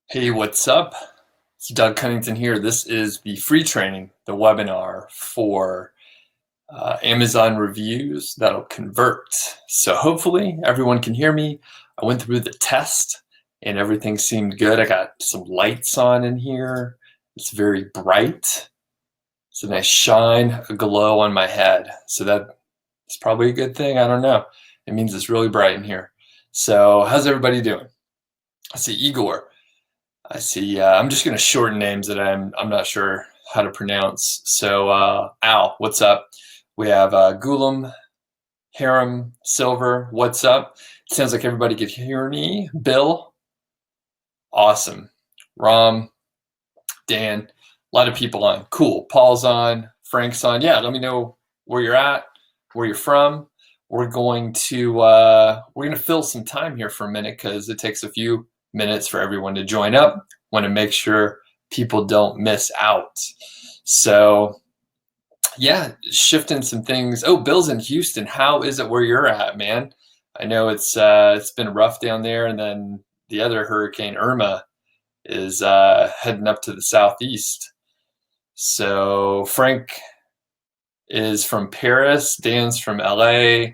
Hey, what's up? It's Doug Cunnington here. This is the free training, the webinar for Amazon reviews that'll convert. So hopefully everyone can hear me. I went through the test and everything seemed good. I got some lights on in here. It's very bright. It's a nice shine, a glow on my head. So that's probably a good thing. I don't know. It means it's really bright in here. So how's everybody doing? I see Igor. I see. I'm just going to shorten names that I'm not sure how to pronounce. So Al, what's up? We have Gulam, Harem, Silver. What's up? It sounds like everybody could hear me. Bill, awesome. Ram, Dan, a lot of people on. Cool. Paul's on. Frank's on. Yeah, let me know where you're at, where you're from. We're going to fill some time here for a minute because it takes a few minutes for everyone to join up. Want to make sure people don't miss out. So yeah, shifting some things. Oh, Bill's in Houston. How is it where you're at, man? I know it's been rough down there, and then the other hurricane, Irma, is heading up to the southeast. So Frank is from Paris, Dan's from LA,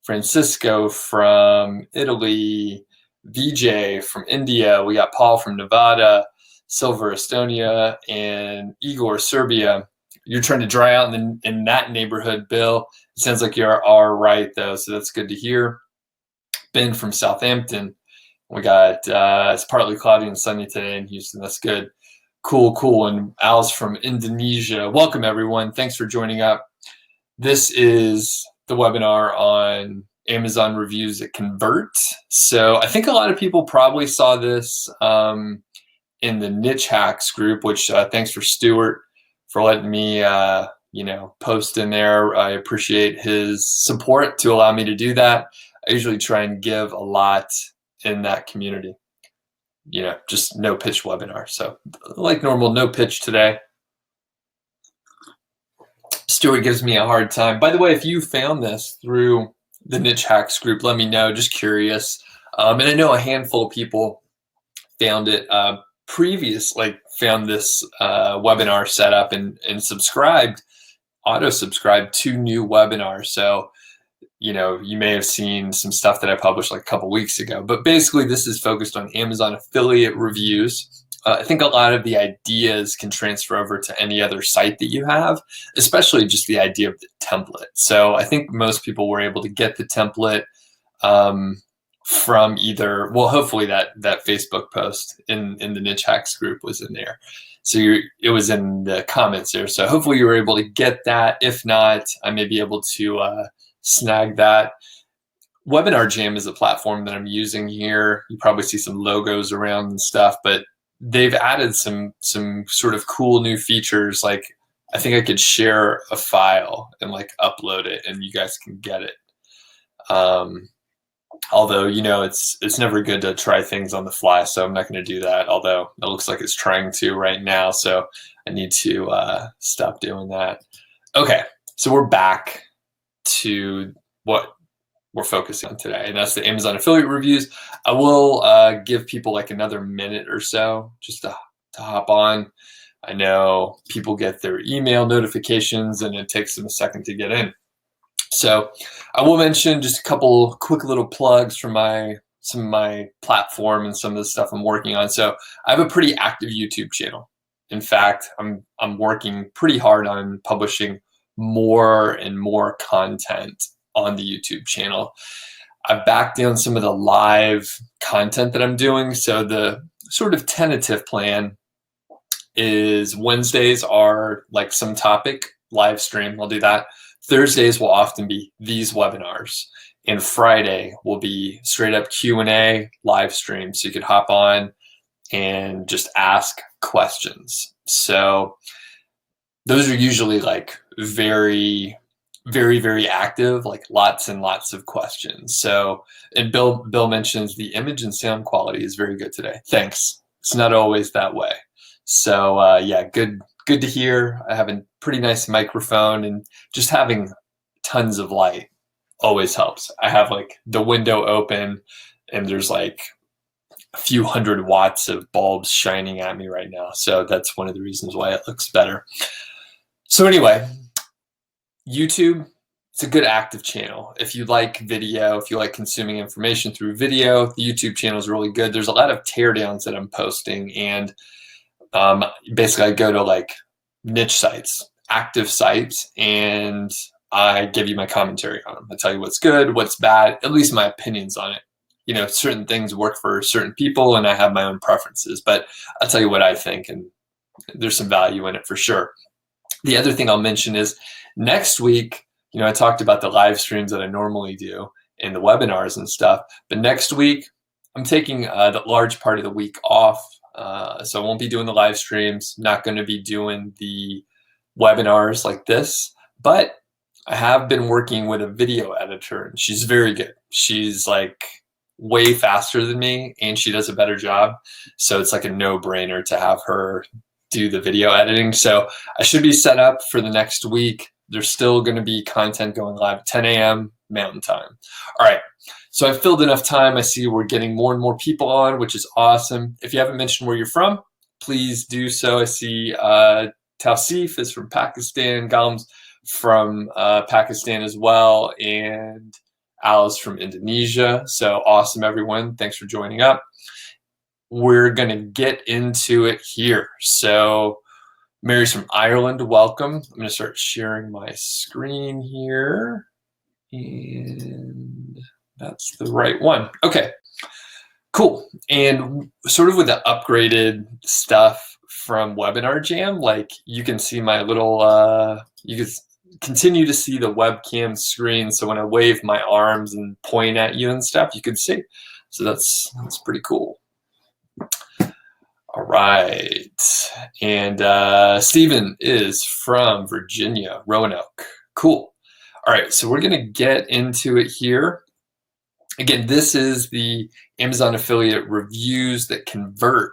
Francisco from Italy, VJ from India, we got Paul from Nevada, Silver, Estonia, and Igor, Serbia. You're trying to dry out in that neighborhood, Bill. It sounds like you're all right, though, so that's good to hear. Ben from Southampton. We got, it's partly cloudy and sunny today in Houston. That's good. Cool. And Al's from Indonesia. Welcome, everyone. Thanks for joining up. This is the webinar on Amazon reviews that convert. So I think a lot of people probably saw this in the niche hacks group, which thanks for Stuart for letting me post in there. I appreciate his support to allow me to do that. I usually try and give a lot in that community. Just no pitch webinar. So like normal, no pitch today. Stuart gives me a hard time. By the way, if you found this through the niche hacks group, let me know. Just curious. And I know a handful of people found it found this webinar set up and auto-subscribed to new webinars. So, you may have seen some stuff that I published like a couple weeks ago. But basically, this is focused on Amazon affiliate reviews. I think a lot of the ideas can transfer over to any other site that you have, especially just the idea of the template. So I think most people were able to get the template from either, well, hopefully that Facebook post in the niche hacks group was in there. So it was in the comments there. So hopefully you were able to get that. If not, I may be able to snag that. Webinar Jam is a platform that I'm using here. You probably see some logos around and stuff, but they've added some sort of cool new features. Like I think I could share a file and like upload it and you guys can get it. Although, it's never good to try things on the fly, so I'm not going to do that, although it looks like it's trying to right now, so I need to stop doing that. Okay, so we're back to what we're focusing on today, and that's the Amazon affiliate reviews. I will give people like another minute or so just to hop on. I know people get their email notifications and it takes them a second to get in. So I will mention just a couple quick little plugs for some of my platform and some of the stuff I'm working on. So I have a pretty active YouTube channel. In fact, I'm working pretty hard on publishing more and more content on the YouTube channel. I've backed down some of the live content that I'm doing. So the sort of tentative plan is Wednesdays are like some topic live stream. I'll do that. Thursdays will often be these webinars, and Friday will be straight up Q&A live stream. So you could hop on and just ask questions. So those are usually like very, very, very active, like lots and lots of questions. So, and Bill mentions the image and sound quality is very good today. Thanks. It's not always that way. So yeah, good to hear. I have a pretty nice microphone, and just having tons of light always helps. I have like the window open and there's like a few hundred watts of bulbs shining at me right now. So that's one of the reasons why it looks better. So anyway, YouTube, it's a good active channel. If you like video, if you like consuming information through video, the YouTube channel is really good. There's a lot of teardowns that I'm posting, and basically I go to like niche sites, active sites, and I give you my commentary on them. I tell you what's good, what's bad, at least my opinions on it. You know, certain things work for certain people, and I have my own preferences, but I'll tell you what I think, and there's some value in it for sure. The other thing I'll mention is next week, you know, I talked about the live streams that I normally do and the webinars and stuff, but next week I'm taking the large part of the week off. So I won't be doing the live streams, not going to be doing the webinars like this, but I have been working with a video editor, and she's very good. She's like way faster than me, and she does a better job. So it's like a no-brainer to have her do the video editing. So I should be set up for the next week. There's still going to be content going live at 10 a.m. Mountain Time. All right. So I've filled enough time. I see we're getting more and more people on, which is awesome. If you haven't mentioned where you're from, please do so. I see Tausif is from Pakistan, Galm's from Pakistan as well, and Alice from Indonesia. So awesome, everyone. Thanks for joining up. We're going to get into it here. So Mary's from Ireland, welcome. I'm going to start sharing my screen here. And that's the right one. Okay, cool. And sort of with the upgraded stuff from Webinar Jam, like you can see my little, you can continue to see the webcam screen. So when I wave my arms and point at you and stuff, you can see. So that's pretty cool. All right. And Stephen is from Virginia, Roanoke. Cool. All right, so we're going to get into it here. Again, this is the Amazon affiliate reviews that convert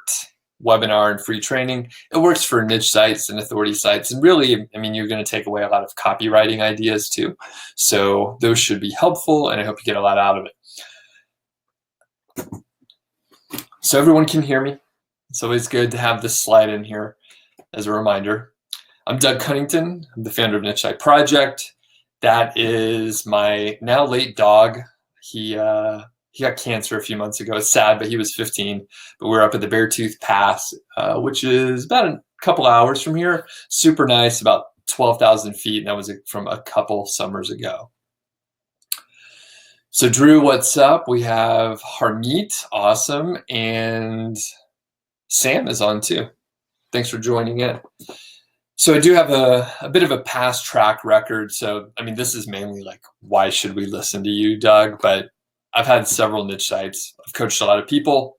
webinar and free training. It works for niche sites and authority sites. And really, I mean, you're going to take away a lot of copywriting ideas too. So those should be helpful, and I hope you get a lot out of it. So everyone can hear me. It's always good to have this slide in here as a reminder. I'm Doug Cunnington. I'm the founder of Niche Site Project. That is my now late dog. He got cancer a few months ago. It's sad, but he was 15. But we're up at the Beartooth Pass, which is about a couple hours from here. Super nice, about 12,000 feet, and that was from a couple summers ago. So Drew, what's up? We have Harmeet, awesome, and Sam is on too. Thanks for joining in. So I do have a bit of a past track record. So, I mean, this is mainly like, why should we listen to you, Doug? But I've had several niche sites. I've coached a lot of people,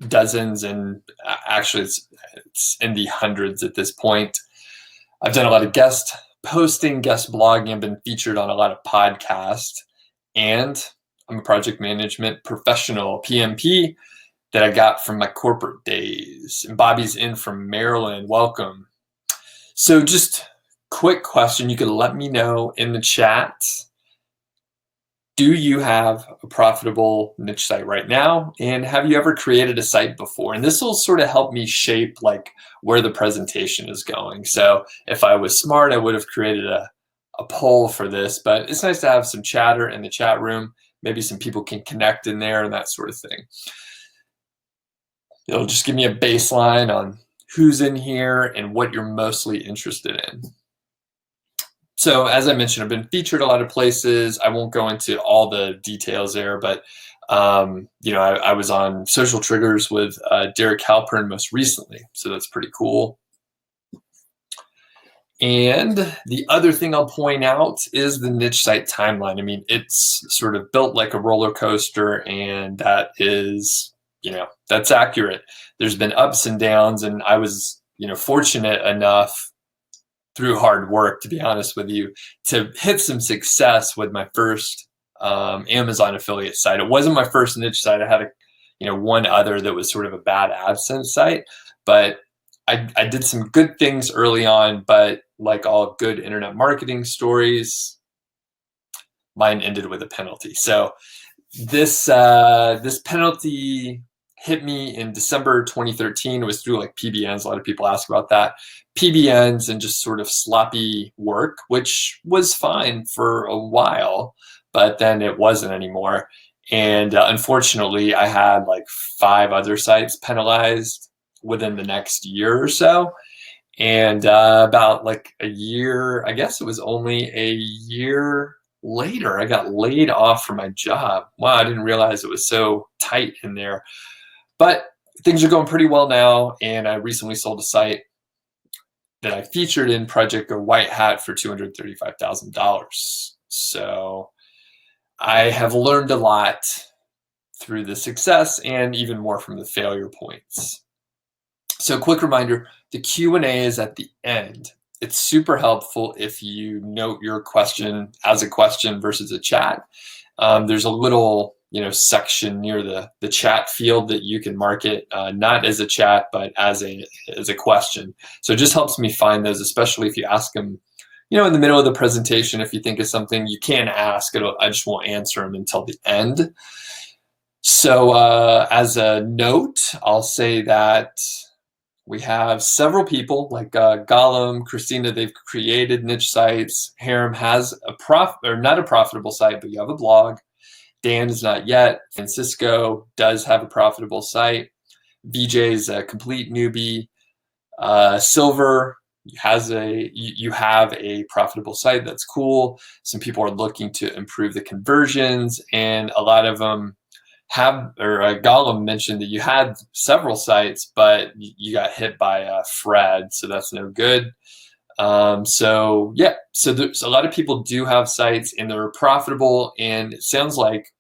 dozens, and actually it's in the hundreds at this point. I've done a lot of guest posting, guest blogging. I've been featured on a lot of podcasts. And I'm a project management professional, PMP, that I got from my corporate days. And Bobby's in from Maryland. Welcome. So just quick question. You can let me know in the chat. Do you have a profitable niche site right now? And have you ever created a site before? And this will sort of help me shape like where the presentation is going. So if I was smart, I would have created a poll for this, but it's nice to have some chatter in the chat room. Maybe some people can connect in there and that sort of thing. It'll just give me a baseline on who's in here and what you're mostly interested in. So as I mentioned, I've been featured a lot of places. I won't go into all the details there, but you know, I was on Social Triggers with Derek Halpern most recently, so that's pretty cool. And the other thing I'll point out is the niche site timeline. I mean, it's sort of built like a roller coaster, and that is, you know, that's accurate. There's been ups and downs, and I was, you know, fortunate enough through hard work, to be honest with you, to hit some success with my first Amazon affiliate site. It wasn't my first niche site. I had one other that was sort of a bad AdSense site, but I did some good things early on, but like all good internet marketing stories, mine ended with a penalty. So this penalty hit me in December 2013. It was through like PBNs. A lot of people ask about that. PBNs and just sort of sloppy work, which was fine for a while, but then it wasn't anymore. And unfortunately, I had like 5 other sites penalized within the next year or so. And about like a year, I guess it was only a year later, I got laid off from my job. Wow, I didn't realize it was so tight in there. But things are going pretty well now, and I recently sold a site that I featured in Project Go White Hat for $235,000. So I have learned a lot through the success and even more from the failure points. So quick reminder, the Q&A is at the end. It's super helpful if you note your question as a question versus a chat. There's a little section near the chat field that you can mark it not as a chat but as a question. So it just helps me find those, especially if you ask them in the middle of the presentation. If you think of something you can ask, I just won't answer them until the end. So as a note, I'll say that we have several people like Gollum, Christina, they've created niche sites. Harem has not a profitable site, but you have a blog. Dan is not yet. Francisco does have a profitable site. VJ is a complete newbie. Silver you have a profitable site. That's cool. Some people are looking to improve the conversions, and a lot of them have, or Gollum mentioned that you had several sites, but you got hit by Fred, so that's no good. So there's a lot of people do have sites and they're profitable, and it sounds like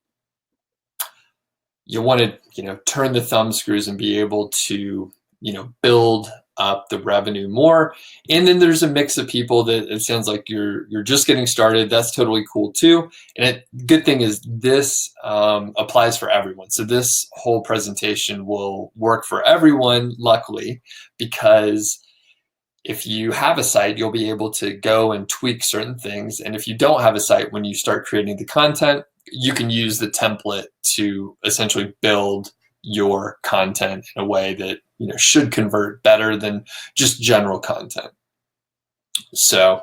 you want to turn the thumb screws and be able to build up the revenue more. And then there's a mix of people that it sounds like you're just getting started. That's totally cool too. And good thing is this applies for everyone. So this whole presentation will work for everyone, luckily, because if you have a site, you'll be able to go and tweak certain things. And if you don't have a site, when you start creating the content, you can use the template to essentially build your content in a way that should convert better than just general content. So,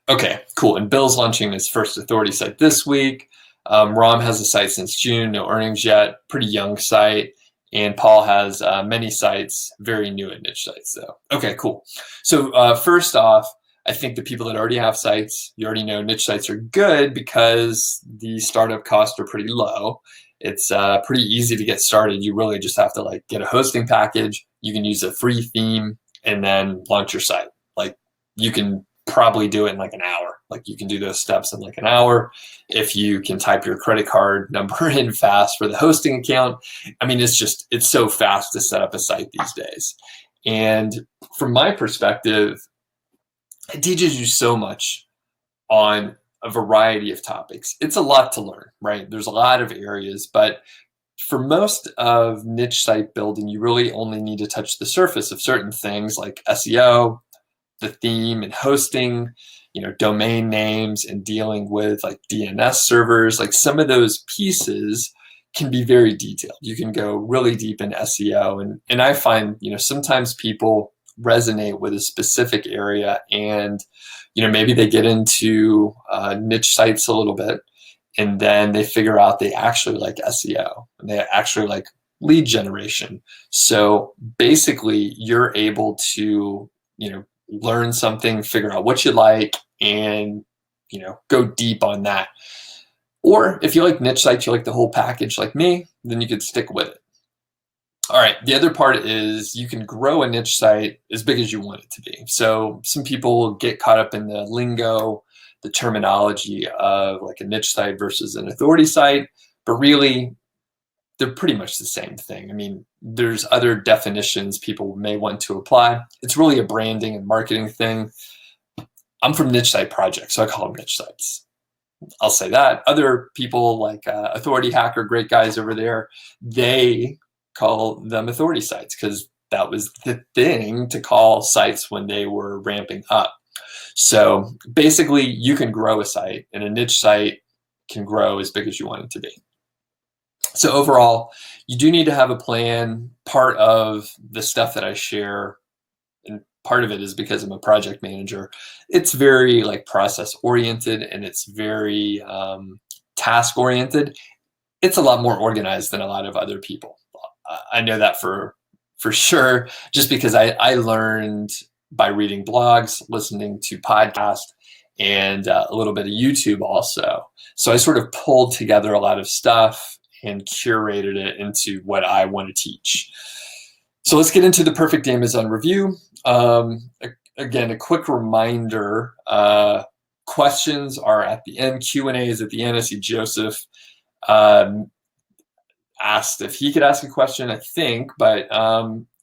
okay, cool. And Bill's launching his first authority site this week. Rom has a site since June, no earnings yet, pretty young site. And Paul has many sites, very new at niche sites though. Okay, cool. So first off, I think the people that already have sites, you already know niche sites are good because the startup costs are pretty low. It's pretty easy to get started. You really just have to get a hosting package. You can use a free theme and then launch your site. You can probably do it in an hour. You can do those steps in an hour. If you can type your credit card number in fast for the hosting account. I mean, it's so fast to set up a site these days. And from my perspective, it teaches you so much on a variety of topics. It's a lot to learn, right? There's a lot of areas, but for most of niche site building, you really only need to touch the surface of certain things like SEO, the theme and hosting, domain names and dealing with DNS servers. Some of those pieces can be very detailed. You can go really deep in SEO. And I find, sometimes people resonate with a specific area and, maybe they get into niche sites a little bit and then they figure out they actually like SEO and they actually like lead generation. So basically you're able to, learn something, figure out what you like, and go deep on that. Or if you like niche sites, you like the whole package like me, then you could stick with it. All right, the other part is you can grow a niche site as big as you want it to be. So some people get caught up in the lingo, the terminology of a niche site versus an authority site, but really they're pretty much the same thing. I mean, there's other definitions people may want to apply. It's really a branding and marketing thing. I'm from Niche Site Project, so I call them niche sites. I'll say that. Other people like Authority Hacker, great guys over there, they call them authority sites because that was the thing to call sites when they were ramping up. So basically, you can grow a site, and a niche site can grow as big as you want it to be. So overall, you do need to have a plan. Part of the stuff that I share, and part of it is because I'm a project manager, it's very like process oriented, and it's very task oriented. It's a lot more organized than a lot of other people. I know that for sure, just because I learned by reading blogs, listening to podcasts, and a little bit of YouTube also. So I sort of pulled together a lot of stuff and curated it into what I want to teach. So let's get into the perfect Amazon review. Again, a quick reminder, questions are at the end, Q&A is at the end. I see Joseph asked if he could ask a question, I think, but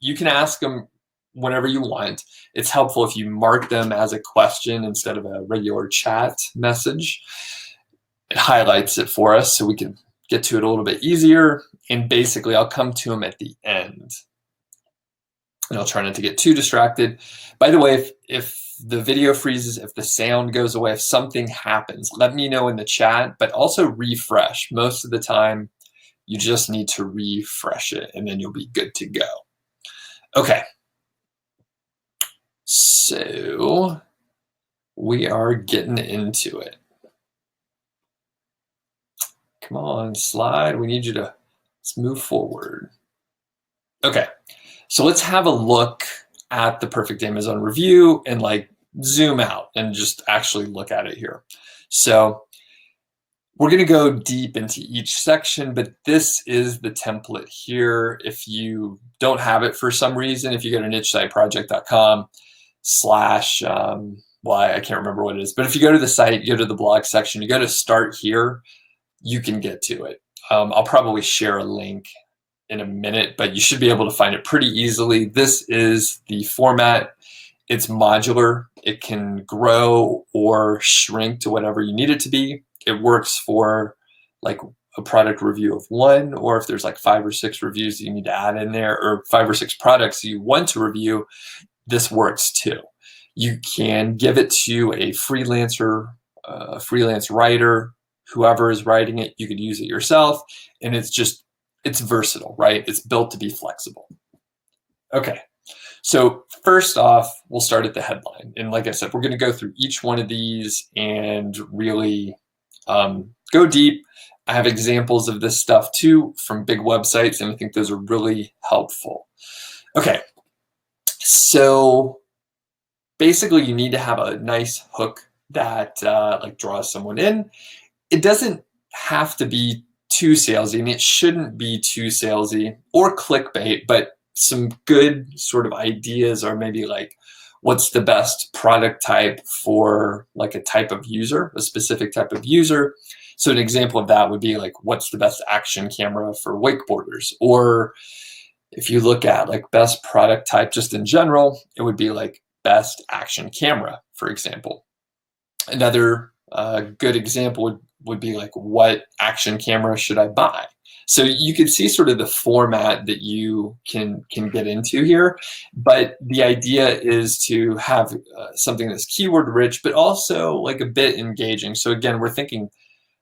you can ask them whenever you want. It's helpful if you mark them as a question instead of a regular chat message. It highlights it for us so we can get to it a little bit easier. And basically, I'll come to them at the end. And I'll try not to get too distracted. By the way, if the video freezes, if the sound goes away, if something happens, let me know in the chat, but also refresh. Most of the time, you just need to refresh it, and then you'll be good to go. Okay. So we are getting into it. Come on, slide. We need you to, let's move forward. Okay. So let's have a look at the perfect Amazon review and like zoom out and just actually look at it here. So we're going to go deep into each section, but this is the template here. If you don't have it for some reason, if you go to nichesiteproject.com / well, I can't remember what it is, but if you go to the site, you go to the blog section, you go to start here, you can get to it. I'll probably share a link in a minute, but you should be able to find it pretty easily. This is the format. It's modular. It can grow or shrink to whatever you need it to be. It works for like a product review of one, or if there's like 5 or 6 reviews that you need to add in there, or 5 or 6 products you want to review, this works too. You can give it to a freelancer, a freelance writer, whoever is writing it. You could use it yourself, and it's versatile, right? It's built to be flexible. Okay, so first off, we'll start at the headline. And like I said, we're going to go through each one of these and really go deep. I have examples of this stuff too from big websites, and I think those are really helpful. Okay, so basically you need to have a nice hook that like draws someone in. It doesn't have to be too salesy, and it shouldn't be too salesy or clickbait, but some good sort of ideas are maybe like, what's the best product type for like a type of user, a specific type of user? So an example of that would be like, what's the best action camera for wakeboarders? Or if you look at like best product type just in general, it would be like best action camera, for example. Another good example would be like, what action camera should I buy? So you can see sort of the format that you can get into here, but the idea is to have something that's keyword rich, but also like a bit engaging. So again, we're thinking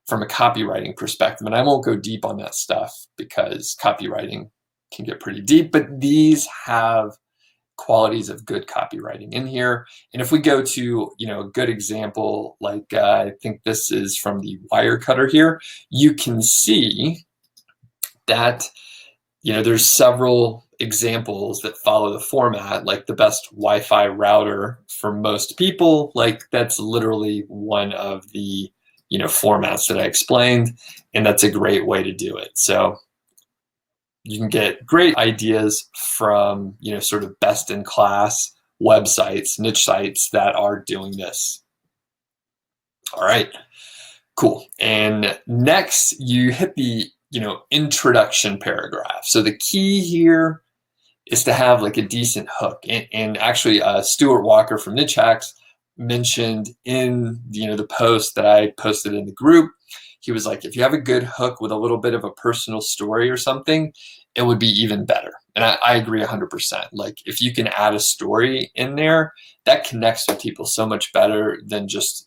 from a copywriting perspective, and I won't go deep on that stuff because copywriting can get pretty deep, but these have qualities of good copywriting in here. And if we go to, a good example, like I think this is from the Wirecutter here, you can see that, there's several examples that follow the format, like the best Wi-Fi router for most people. Like that's literally one of the, formats that I explained, and that's a great way to do it. So you can get great ideas from, sort of best in class websites, niche sites that are doing this. All right, cool. And next you hit the, introduction paragraph. So the key here is to have like a decent hook. And actually Stuart Walker from Niche Hacks mentioned in, the post that I posted in the group, he was like, if you have a good hook with a little bit of a personal story or something, it would be even better. And I agree 100%. Like if you can add a story in there, that connects with people so much better than just,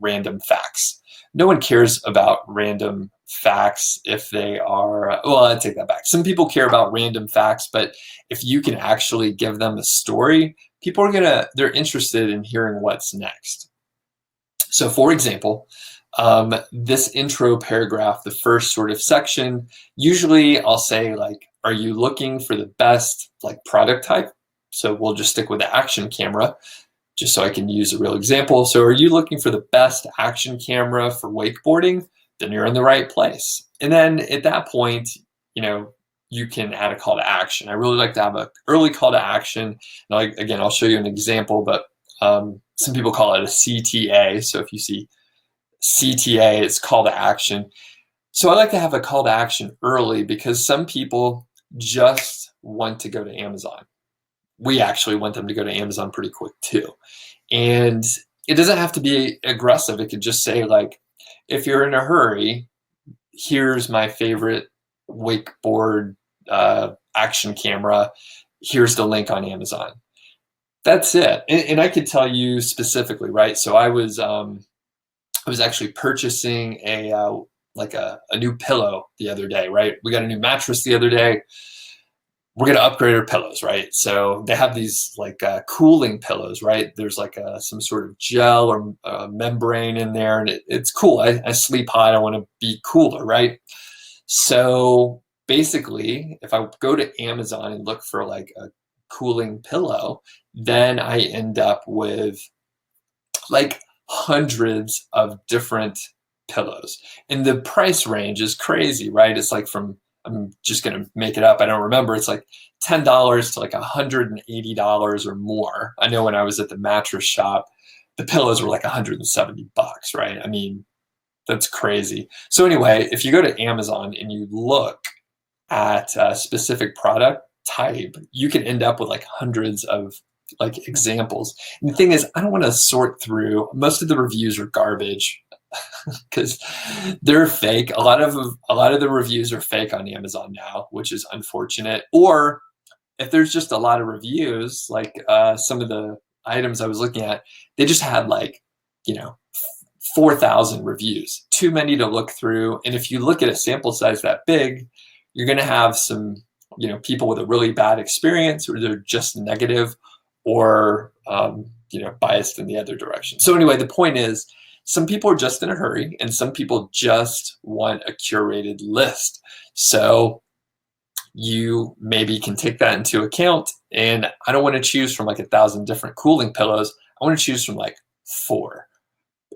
random facts. No one cares about random facts if they are, well, I take that back. Some people care about random facts, but if you can actually give them a story, people are they're interested in hearing what's next. So for example, this intro paragraph, the first sort of section, usually I'll say like, are you looking for the best like product type? So we'll just stick with the action camera, just so I can use a real example. So are you looking for the best action camera for wakeboarding? Then you're in the right place. And then at that point, you can add a call to action. I really like to have an early call to action. Now, again, I'll show you an example, but some people call it a CTA. So if you see CTA, it's call to action. So I like to have a call to action early because some people just want to go to Amazon. We actually want them to go to Amazon pretty quick too. And it doesn't have to be aggressive. It could just say like, if you're in a hurry, here's my favorite wakeboard action camera. Here's the link on Amazon. That's it. And I could tell you specifically, right? So I was actually purchasing a new pillow the other day, right? We got a new mattress the other day. We're going to upgrade our pillows, right? So they have these like cooling pillows, right? There's like some sort of gel or membrane in there, and it's cool. I sleep hot. I want to be cooler, right? So basically, if I go to Amazon and look for like a cooling pillow, then I end up with like hundreds of different pillows. And the price range is crazy, right? It's like I'm just going to make it up, I don't remember. It's like $10 to like $180 or more. I know when I was at the mattress shop, the pillows were like $170, right? I mean, that's crazy. So anyway, if you go to Amazon and you look at a specific product type, you can end up with like hundreds of like examples. And the thing is, I don't want to sort through. Most of the reviews are garbage because they're fake. A lot of the reviews are fake on Amazon now, which is unfortunate. Or if there's just a lot of reviews, like some of the items I was looking at, they just had like 4,000 reviews, too many to look through. And if you look at a sample size that big, you're going to have some people with a really bad experience, or they're just negative, or biased in the other direction. So anyway, the point is, some people are just in a hurry, and some people just want a curated list. So you maybe can take that into account. And I don't want to choose from like 1,000 different cooling pillows. I want to choose from like 4.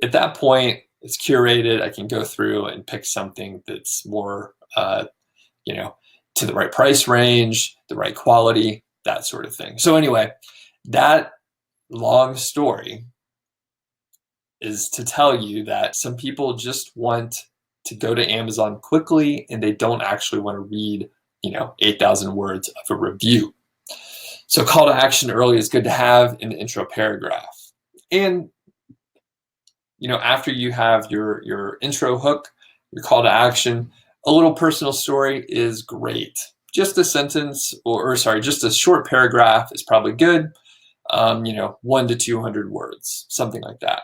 At that point, it's curated. I can go through and pick something that's more, to the right price range, the right quality, that sort of thing. So anyway, that long story is to tell you that some people just want to go to Amazon quickly, and they don't actually want to read, 8,000 words of a review. So call to action early is good to have in the intro paragraph. And, after you have your intro hook, your call to action, a little personal story is great. Just a sentence just a short paragraph is probably good. 1 to 200 words, something like that.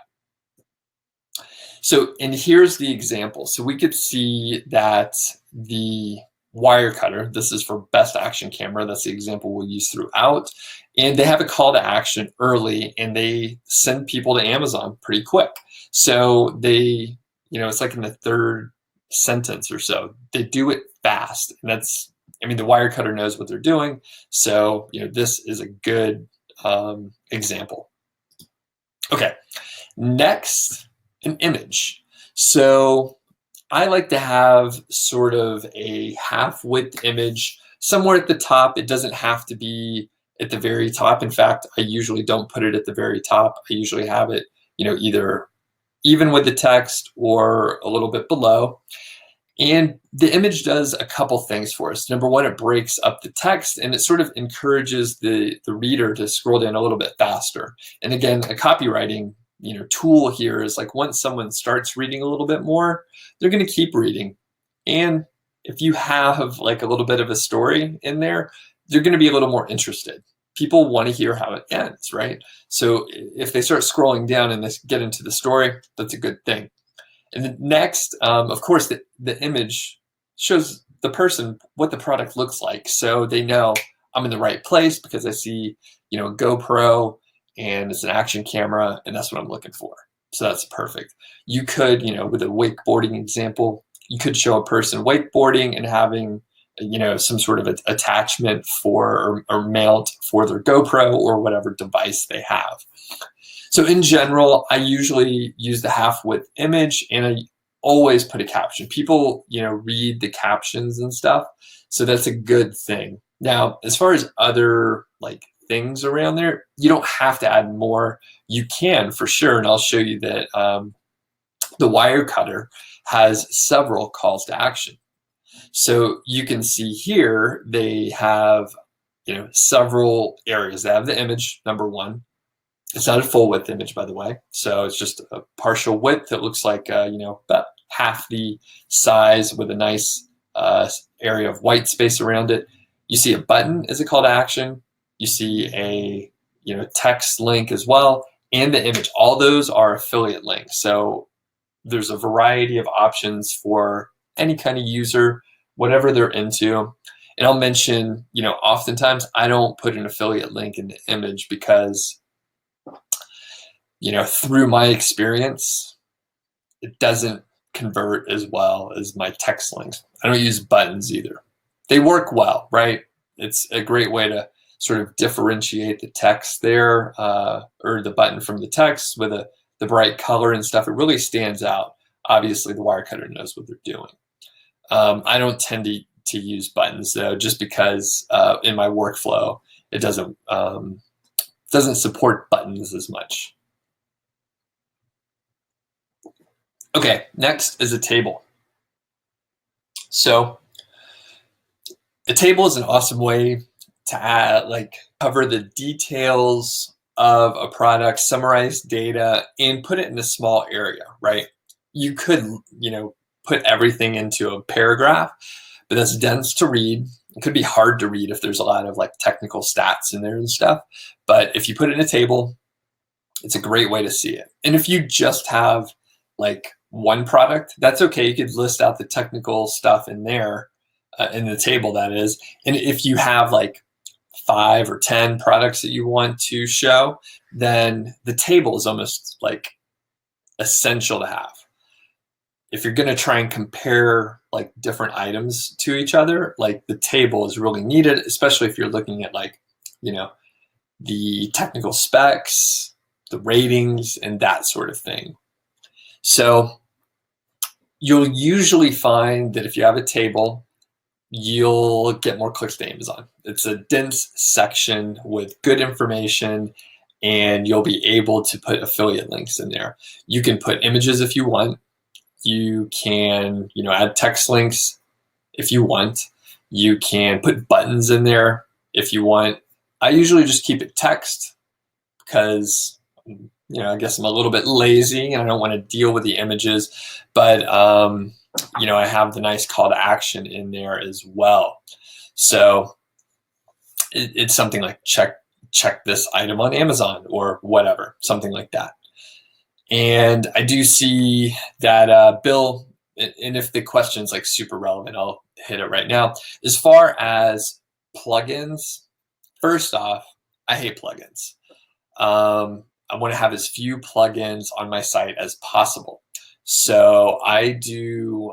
So, and here's the example. So we could see that the wire cutter, this is for best action camera. That's the example we'll use throughout. And they have a call to action early, and they send people to Amazon pretty quick. So they, it's like in the third sentence or so, they do it fast. And the wire cutter knows what they're doing. So, this is a good example. Okay, next, an image. So I like to have sort of a half-width image somewhere at the top. It doesn't have to be at the very top. In fact, I usually don't put it at the very top. I usually have it, either even with the text or a little bit below. And the image does a couple things for us. Number one, it breaks up the text, and it sort of encourages the reader to scroll down a little bit faster. And again, a copywriting tool here is like, once someone starts reading a little bit more, they're going to keep reading. And if you have like a little bit of a story in there, they're going to be a little more interested. People want to hear how it ends, right? So if they start scrolling down and they get into the story, that's a good thing. And then next, of course, the image shows the person what the product looks like. So they know I'm in the right place because I see, GoPro and it's an action camera and that's what I'm looking for. So that's perfect. You could, with a wakeboarding example, you could show a person wakeboarding and having, some sort of attachment for or mount for their GoPro or whatever device they have. So in general, I usually use the half width image and I always put a caption. People, read the captions and stuff. So that's a good thing. Now, as far as other things around there, you don't have to add more. You can for sure. And I'll show you that the Wirecutter has several calls to action. So you can see here, they have, several areas. They have the image, number one. It's not a full width image, by the way. So it's just a partial width that looks like, about half the size with a nice area of white space around it. You see a button as a call to action. You see a, text link as well, and the image. All those are affiliate links. So there's a variety of options for any kind of user, whatever they're into. And I'll mention, oftentimes I don't put an affiliate link in the image because through my experience, it doesn't convert as well as my text links. I don't use buttons either. They work well, right? It's a great way to sort of differentiate the text there, or the button from the text with the bright color and stuff. It really stands out. Obviously, the Wirecutter knows what they're doing. I don't tend to use buttons though, just because in my workflow, it doesn't support buttons as much. Okay, next is a table. So a table is an awesome way to add, cover the details of a product, summarize data, and put it in a small area, right? You could, put everything into a paragraph, but that's dense to read. It could be hard to read if there's a lot of technical stats in there and stuff. But if you put it in a table, it's a great way to see it. And if you just have one product, that's okay. You could list out the technical stuff in there, in the table, that is. And if you have 5 or 10 products that you want to show, then the table is almost essential to have. If you're going to try and compare different items to each other, the table is really needed, especially if you're looking at the technical specs, the ratings, and that sort of thing. So you'll usually find that if you have a table, you'll get more clicks to Amazon. It's a dense section with good information, and you'll be able to put affiliate links in there. You can put images if you want. You can, add text links if you want. You can put buttons in there if you want. I usually just keep it text because, I guess I'm a little bit lazy and I don't want to deal with the images, but, I have the nice call to action in there as well. So it's something like check this item on Amazon or whatever, something like that. And I do see that Bill, and if the question's super relevant, I'll hit it right now. As far as plugins, first off, I hate plugins. I want to have as few plugins on my site as possible. So I do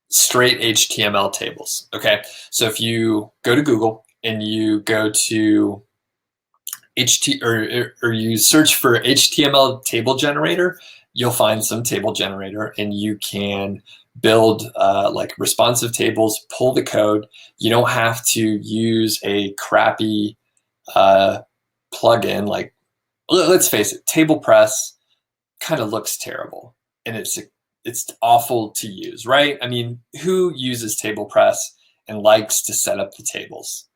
straight HTML tables. Okay, so if you go to Google and you go to or you search for HTML table generator, you'll find some table generator, and you can build responsive tables, pull the code. You don't have to use a crappy plugin. Let's face it, TablePress kind of looks terrible, and it's awful to use, right? I mean, who uses TablePress and likes to set up the tables?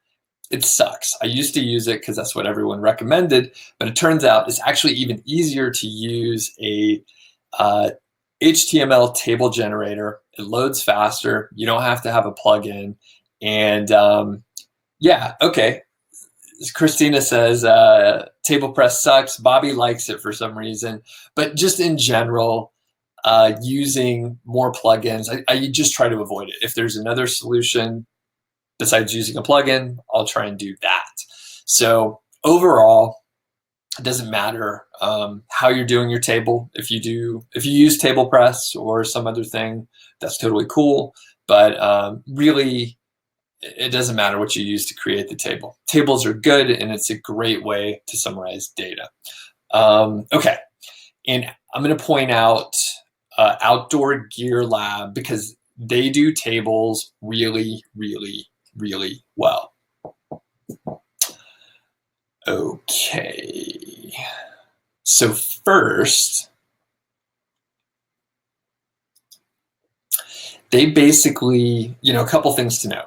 It sucks. I used to use it because that's what everyone recommended, but it turns out it's actually even easier to use a HTML table generator. It loads faster. You don't have to have a plugin. And yeah, okay. Christina says TablePress sucks. Bobby likes it for some reason, but just in general, using more plugins. I just try to avoid it. If there's another solution besides using a plugin, I'll try and do that. So overall, it doesn't matter how you're doing your table. If you use TablePress or some other thing, that's totally cool. But really, it doesn't matter what you use to create the table. Tables are good, and it's a great way to summarize data. Okay, and I'm going to point out Outdoor Gear Lab because they do tables really, really, really well. Okay, so first, they basically, a couple things to know.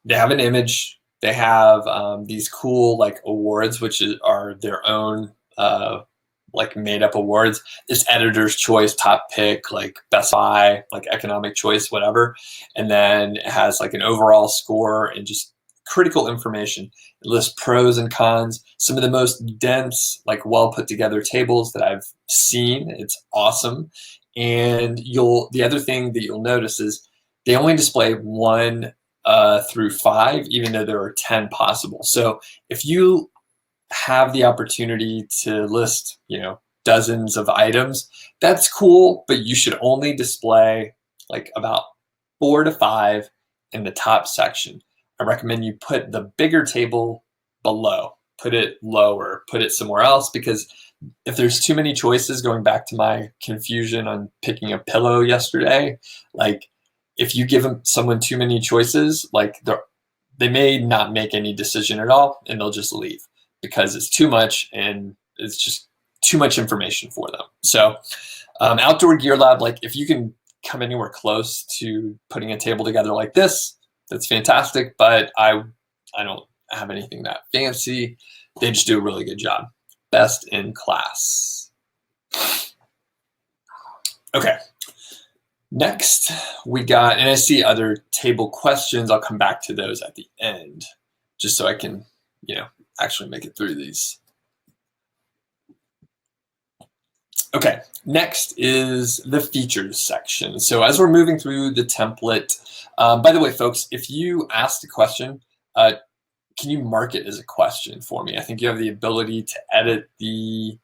They have an image. They have these cool like awards, which are their own like made up awards. It's editor's choice, top pick, like best buy, like economic choice, whatever. And then it has like an overall score and just critical information. It lists pros and cons, some of the most dense, like well put together tables that I've seen. It's awesome. And the other thing that you'll notice is they only display 1 through 5, even though there are 10 possible. So if you have the opportunity to list, dozens of items, that's cool, but you should only display like about 4 to 5 in the top section. I recommend you put the bigger table below, put it lower, put it somewhere else, because if there's too many choices, going back to my confusion on picking a pillow yesterday, like if you give someone too many choices, like they may not make any decision at all, and they'll just leave because it's too much and it's just too much information for them. So Outdoor Gear Lab, like if you can come anywhere close to putting a table together like this, that's fantastic, but I don't have anything that fancy. They just do a really good job. Best in class. Okay. Next, we got, and I see other table questions. I'll come back to those at the end, just so I can, actually make it through these. Okay, next is the features section. So as we're moving through the template, by the way, folks, if you asked a question, can you mark it as a question for me? I think you have the ability to edit the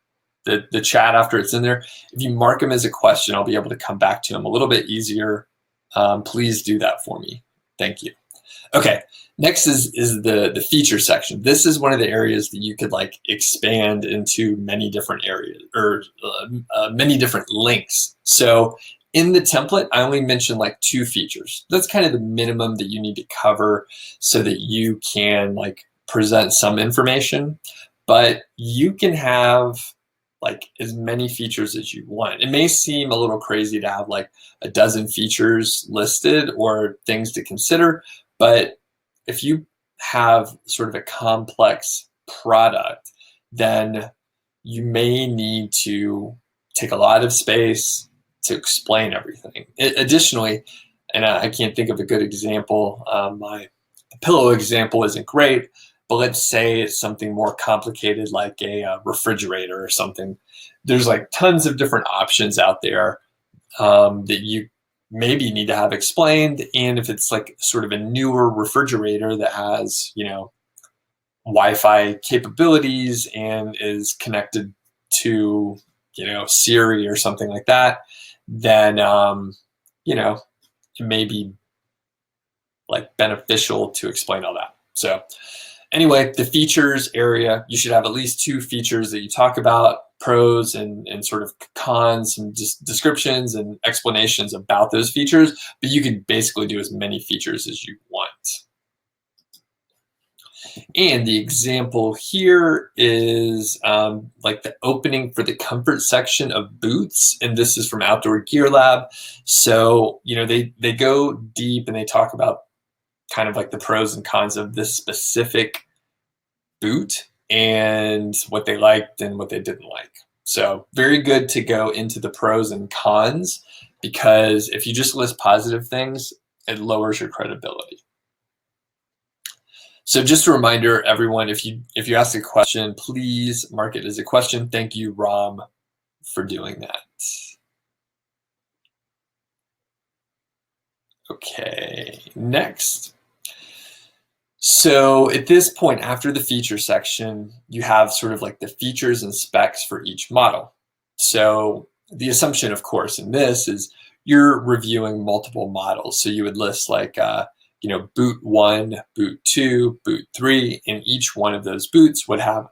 chat after it's in there. If you mark them as a question, I'll be able to come back to them a little bit easier. Please do that for me. Thank you. Okay, next is the feature section. This is one of the areas that you could like expand into many different areas or many different links. So in the template, I only mentioned like 2 features. That's kind of the minimum that you need to cover so that you can like present some information, but you can have like as many features as you want. It may seem a little crazy to have like a dozen features listed or things to consider, but if you have sort of a complex product, then you may need to take a lot of space to explain everything. Additionally, and I can't think of a good example, my pillow example isn't great, but let's say it's something more complicated like a refrigerator or something. There's like tons of different options out there that you maybe need to have explained. And if it's like sort of a newer refrigerator that has, Wi-Fi capabilities and is connected to, Siri or something like that, then, it may be like beneficial to explain all that. So anyway, the features area, you should have at least 2 features that you talk about, pros and sort of cons, and just descriptions and explanations about those features, but you can basically do as many features as you want. And the example here is like the opening for the comfort section of boots, and this is from Outdoor Gear Lab. So, they go deep and they talk about kind of like the pros and cons of this specific boot and what they liked and what they didn't like. So very good to go into the pros and cons, because if you just list positive things, it lowers your credibility. So just a reminder, everyone, if you ask a question, please mark it as a question. Thank you, Ram, for doing that. Okay, next. So at this point, after the feature section, you have sort of like the features and specs for each model. So the assumption, of course, in this is you're reviewing multiple models. So you would list like, boot 1, boot 2, boot 3, and each one of those boots would have,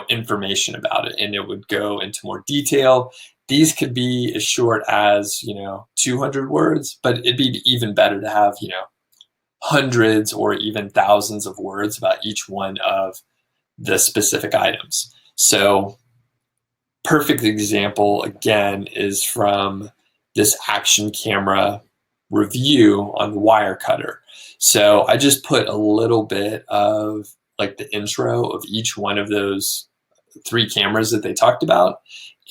information about it, and it would go into more detail. These could be as short as, 200 words, but it'd be even better to have, hundreds or even thousands of words about each one of the specific items. So perfect example, again, is from this action camera review on the Wirecutter. So I just put a little bit of like the intro of each one of those 3 cameras that they talked about.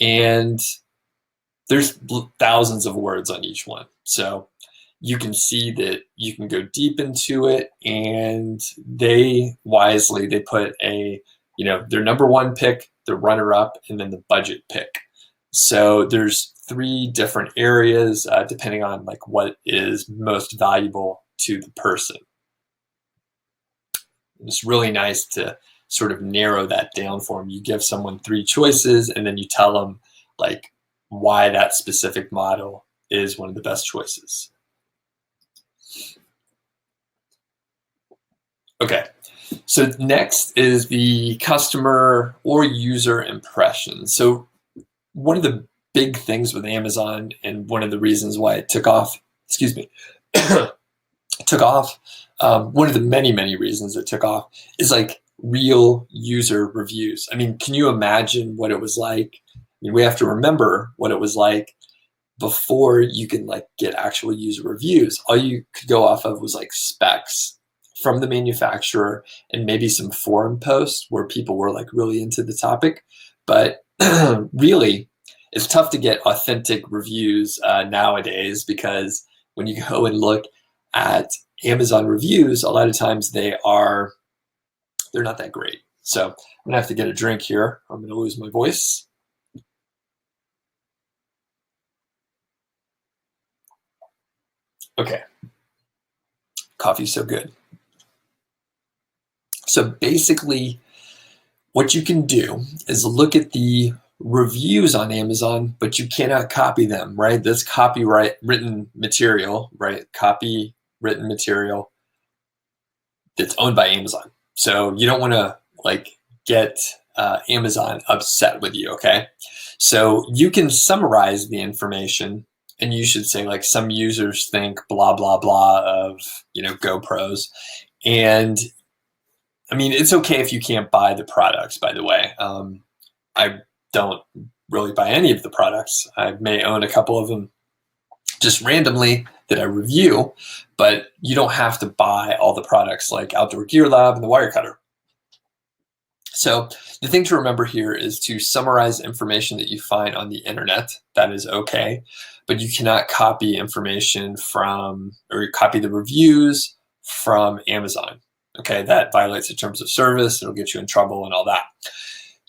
And there's thousands of words on each one. So you can see that you can go deep into it, and they wisely, they put their number 1 pick, the runner up, and then the budget pick. So there's 3 different areas depending on like what is most valuable to the person. It's really nice to sort of narrow that down for them. You give someone 3 choices, and then you tell them like why that specific model is one of the best choices. Okay, so next is the customer or user impression. So one of the big things with Amazon, and one of the reasons why it took off, one of the many reasons it took off is like real user reviews. I mean, can you imagine what it was like? I mean, we have to remember what it was like before you can like get actual user reviews. All you could go off of was like specs from the manufacturer and maybe some forum posts where people were like really into the topic. But really, it's tough to get authentic reviews nowadays, because when you go and look at Amazon reviews, a lot of times they're not that great. So I'm gonna have to get a drink here. I'm gonna lose my voice. Okay, coffee's so good. So basically, what you can do is look at the reviews on Amazon, but you cannot copy them, right? That's written material, right? Copywritten material that's owned by Amazon. So you don't want to like get Amazon upset with you, okay? So you can summarize the information, and you should say like, some users think blah, blah, blah of, GoPros. And I mean, it's okay if you can't buy the products, by the way. I don't really buy any of the products. I may own a couple of them just randomly that I review, but you don't have to buy all the products like Outdoor Gear Lab and the Wirecutter. So the thing to remember here is to summarize information that you find on the internet. That is okay, but you cannot copy information or copy the reviews from Amazon. Okay, that violates the terms of service. It'll get you in trouble and all that.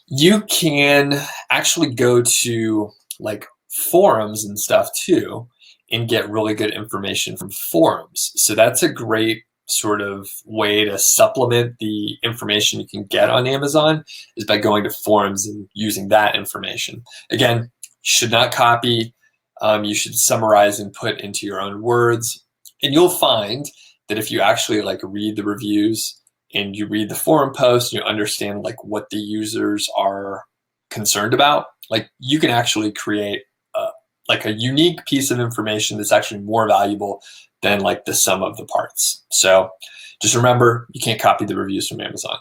You can actually go to like forums and stuff too, and get really good information from forums. So that's a great sort of way to supplement the information you can get on Amazon, is by going to forums and using that information. Again, you should not copy. You should summarize and put into your own words. And you'll find that if you actually like read the reviews and you read the forum posts, you understand like what the users are concerned about, like you can actually create like a unique piece of information that's actually more valuable than like the sum of the parts. So just remember, you can't copy the reviews from Amazon.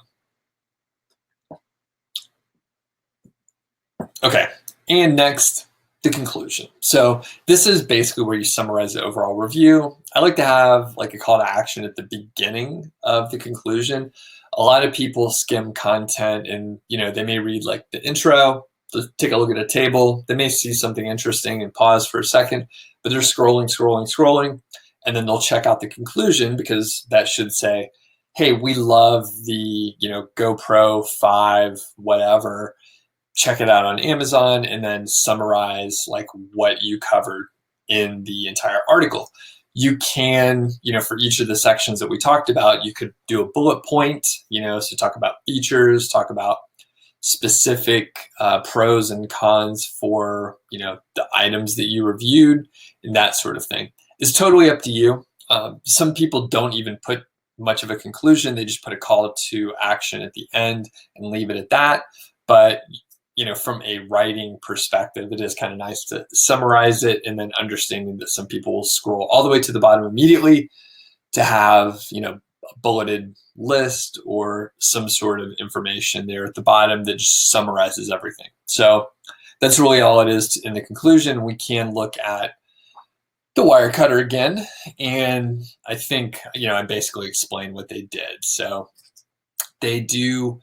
Okay, and next, the conclusion. So this is basically where you summarize the overall review. I like to have like a call to action at the beginning of the conclusion. A lot of people skim content, and they may read like the intro, take a look at a table, they may see something interesting and pause for a second, but they're scrolling, and then they'll check out the conclusion, because that should say, hey, we love the GoPro 5 whatever, check it out on Amazon, and then summarize like what you covered in the entire article. you can, for each of the sections that we talked about, you could do a bullet point, so talk about features, talk about specific pros and cons for, the items that you reviewed and that sort of thing. It's totally up to you. Some people don't even put much of a conclusion. They just put a call to action at the end and leave it at that. But from a writing perspective, it is kind of nice to summarize it, and then understanding that some people will scroll all the way to the bottom immediately to have, a bulleted list or some sort of information there at the bottom that just summarizes everything. So that's really all it is in the conclusion. We can look at the Wirecutter again, and I think, I basically explained what they did. So they do,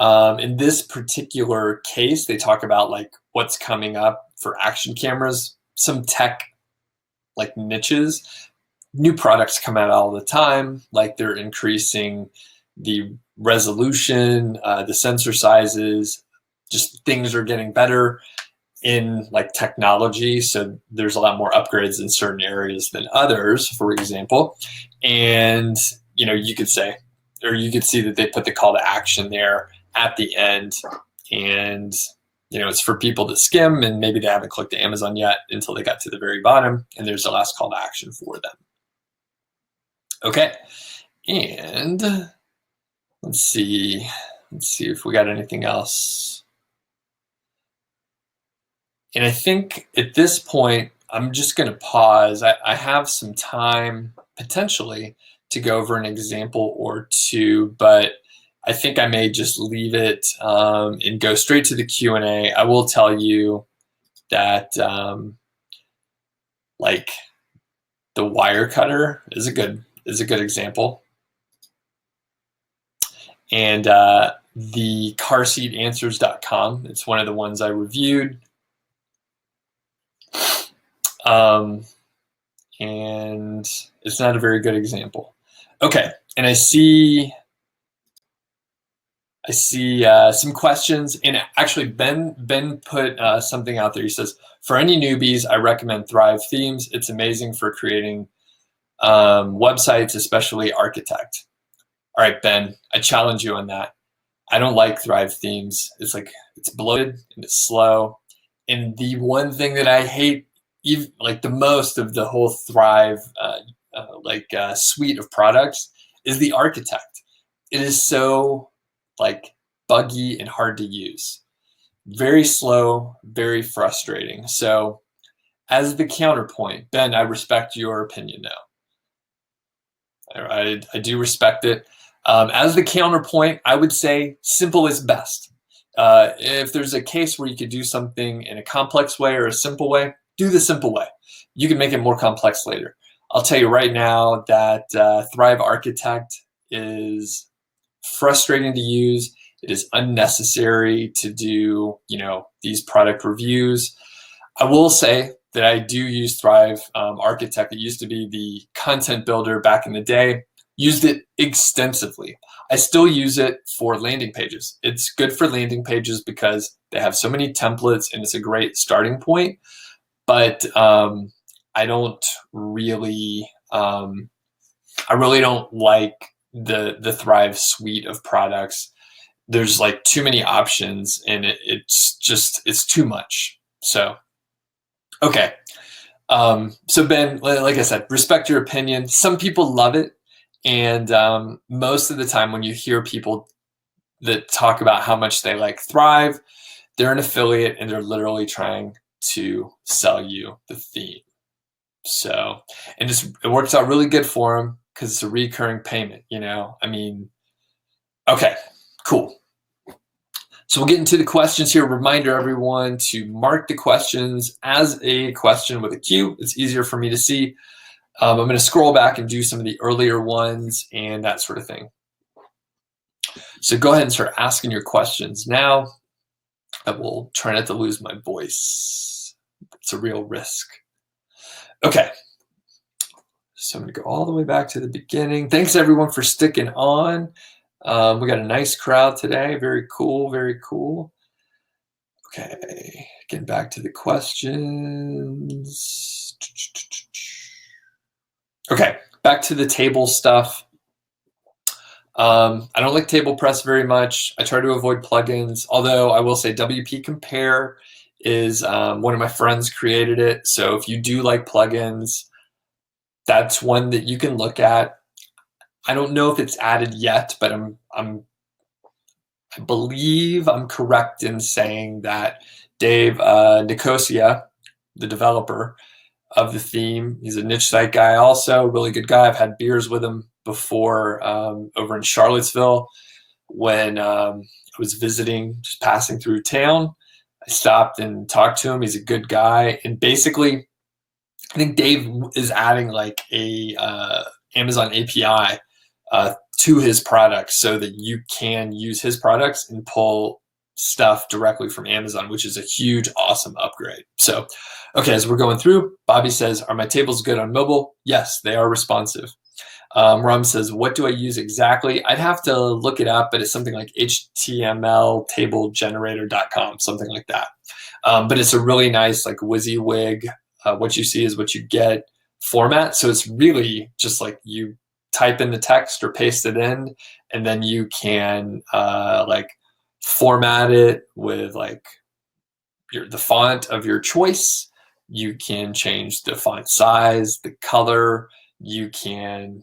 in this particular case, they talk about like what's coming up for action cameras, some tech like niches. New products come out all the time, like they're increasing the resolution, the sensor sizes, just things are getting better in like technology. So there's a lot more upgrades in certain areas than others, for example. And, you could say, or you could see that they put the call to action there at the end. And, it's for people to skim, and maybe they haven't clicked to Amazon yet until they got to the very bottom, and there's the last call to action for them. Okay, and let's see if we got anything else. And I think at this point, I'm just going to pause. I have some time potentially to go over an example or two, but I think I may just leave it and go straight to the Q&A. I will tell you that like the Wirecutter is a good example, and the carseatanswers.com. It's one of the ones I reviewed. And it's not a very good example. Okay, and I see some questions, and actually Ben put something out there. He says, for any newbies, I recommend Thrive Themes. It's amazing for creating websites, especially Architect. All right, Ben, I challenge you on that. I don't like Thrive Themes. It's bloated and it's slow. And the one thing that I hate like the most of the whole Thrive suite of products is the Architect. It is so like buggy and hard to use. Very slow, very frustrating. So as the counterpoint, Ben, I respect your opinion now. I do respect it. As the counterpoint, I would say simple is best. If there's a case where you could do something in a complex way or a simple way, do the simple way. You can make it more complex later. I'll tell you right now that Thrive Architect is frustrating to use. It is unnecessary to do, these product reviews. I will say that I do use Thrive Architect. It used to be the content builder back in the day. Used it extensively. I still use it for landing pages. It's good for landing pages because they have so many templates and it's a great starting point. But I don't really, I really don't like the Thrive suite of products. There's like too many options, and it's too much. So, okay. So Ben, like I said, respect your opinion. Some people love it. And most of the time when you hear people that talk about how much they like Thrive, they're an affiliate and they're literally trying to sell you the theme. So, and it works out really good for them because it's a recurring payment, okay, cool. So we'll get into the questions here. Reminder, everyone, to mark the questions as a question with a Q. It's easier for me to see. I'm going to scroll back and do some of the earlier ones and that sort of thing. So go ahead and start asking your questions now. I will try not to lose my voice. It's a real risk. Okay. So I'm going to go all the way back to the beginning. Thanks, everyone, for sticking on. We got a nice crowd today. Very cool. Very cool. Okay. Getting back to the questions. Okay, back to the table stuff. I don't like table press very much. I try to avoid plugins, although I will say WP Compare is one of my friends created it. So if you do like plugins, that's one that you can look at. I don't know if it's added yet, but I believe I'm correct in saying that Dave Nicosia, the developer of the theme, he's a niche site guy also, really good guy. I've had beers with him before over in Charlottesville when I was visiting, just passing through town. I stopped and talked to him. He's a good guy. And basically, I think Dave is adding like a Amazon API to his products so that you can use his products and pull stuff directly from Amazon, which is a huge, awesome upgrade. So, okay, as we're going through, Bobby says, are my tables good on mobile? Yes, they are responsive. Ram says, what do I use exactly? I'd have to look it up, but it's something like htmltablegenerator.com, something like that. But it's a really nice, like WYSIWYG, what you see is what you get format. So it's really just like you type in the text or paste it in, and then you can like format it with like the font of your choice. You can change the font size, the color. You can,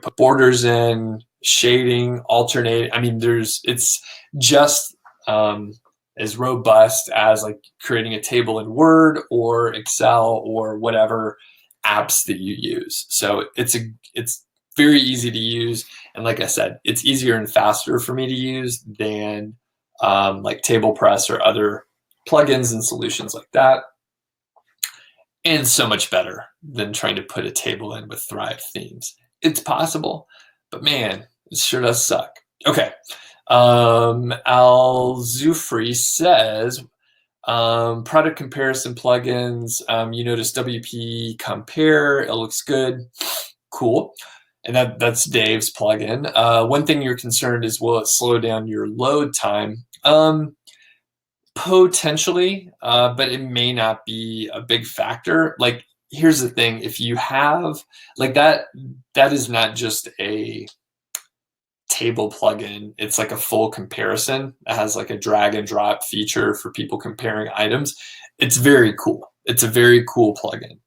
put borders in, shading, alternate. I mean, it's just as robust as like creating a table in Word or Excel or whatever apps that you use. So it's very easy to use, and like I said, it's easier and faster for me to use than like TablePress or other plugins and solutions like that, and so much better than trying to put a table in with Thrive themes. It's possible, but man, it sure does suck. Okay. Al Zufri says, product comparison plugins, you notice WP Compare, it looks good. Cool. And that's Dave's plugin. One thing you're concerned is, will it slow down your load time? Potentially, but it may not be a big factor. Like, here's the thing: if you have like that is not just a table plugin. It's like a full comparison. It has like a drag and drop feature for people comparing items. It's very cool. It's a very cool plugin.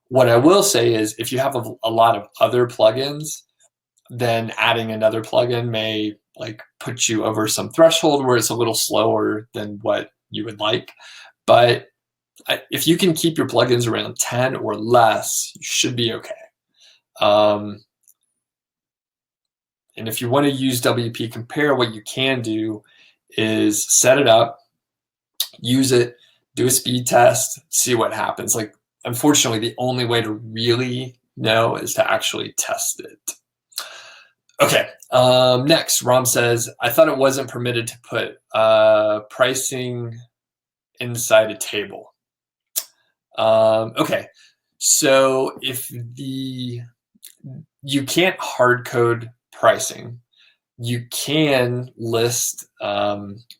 What I will say is, if you have a lot of other plugins, then adding another plugin may like put you over some threshold where it's a little slower than what you would like. But if you can keep your plugins around 10 or less, you should be okay. And if you want to use WP Compare, what you can do is set it up, use it, do a speed test, see what happens. Like, unfortunately, the only way to really know is to actually test it. Okay, next, Ram says, I thought it wasn't permitted to put pricing inside a table. Okay, so if you can't hard code pricing, you can list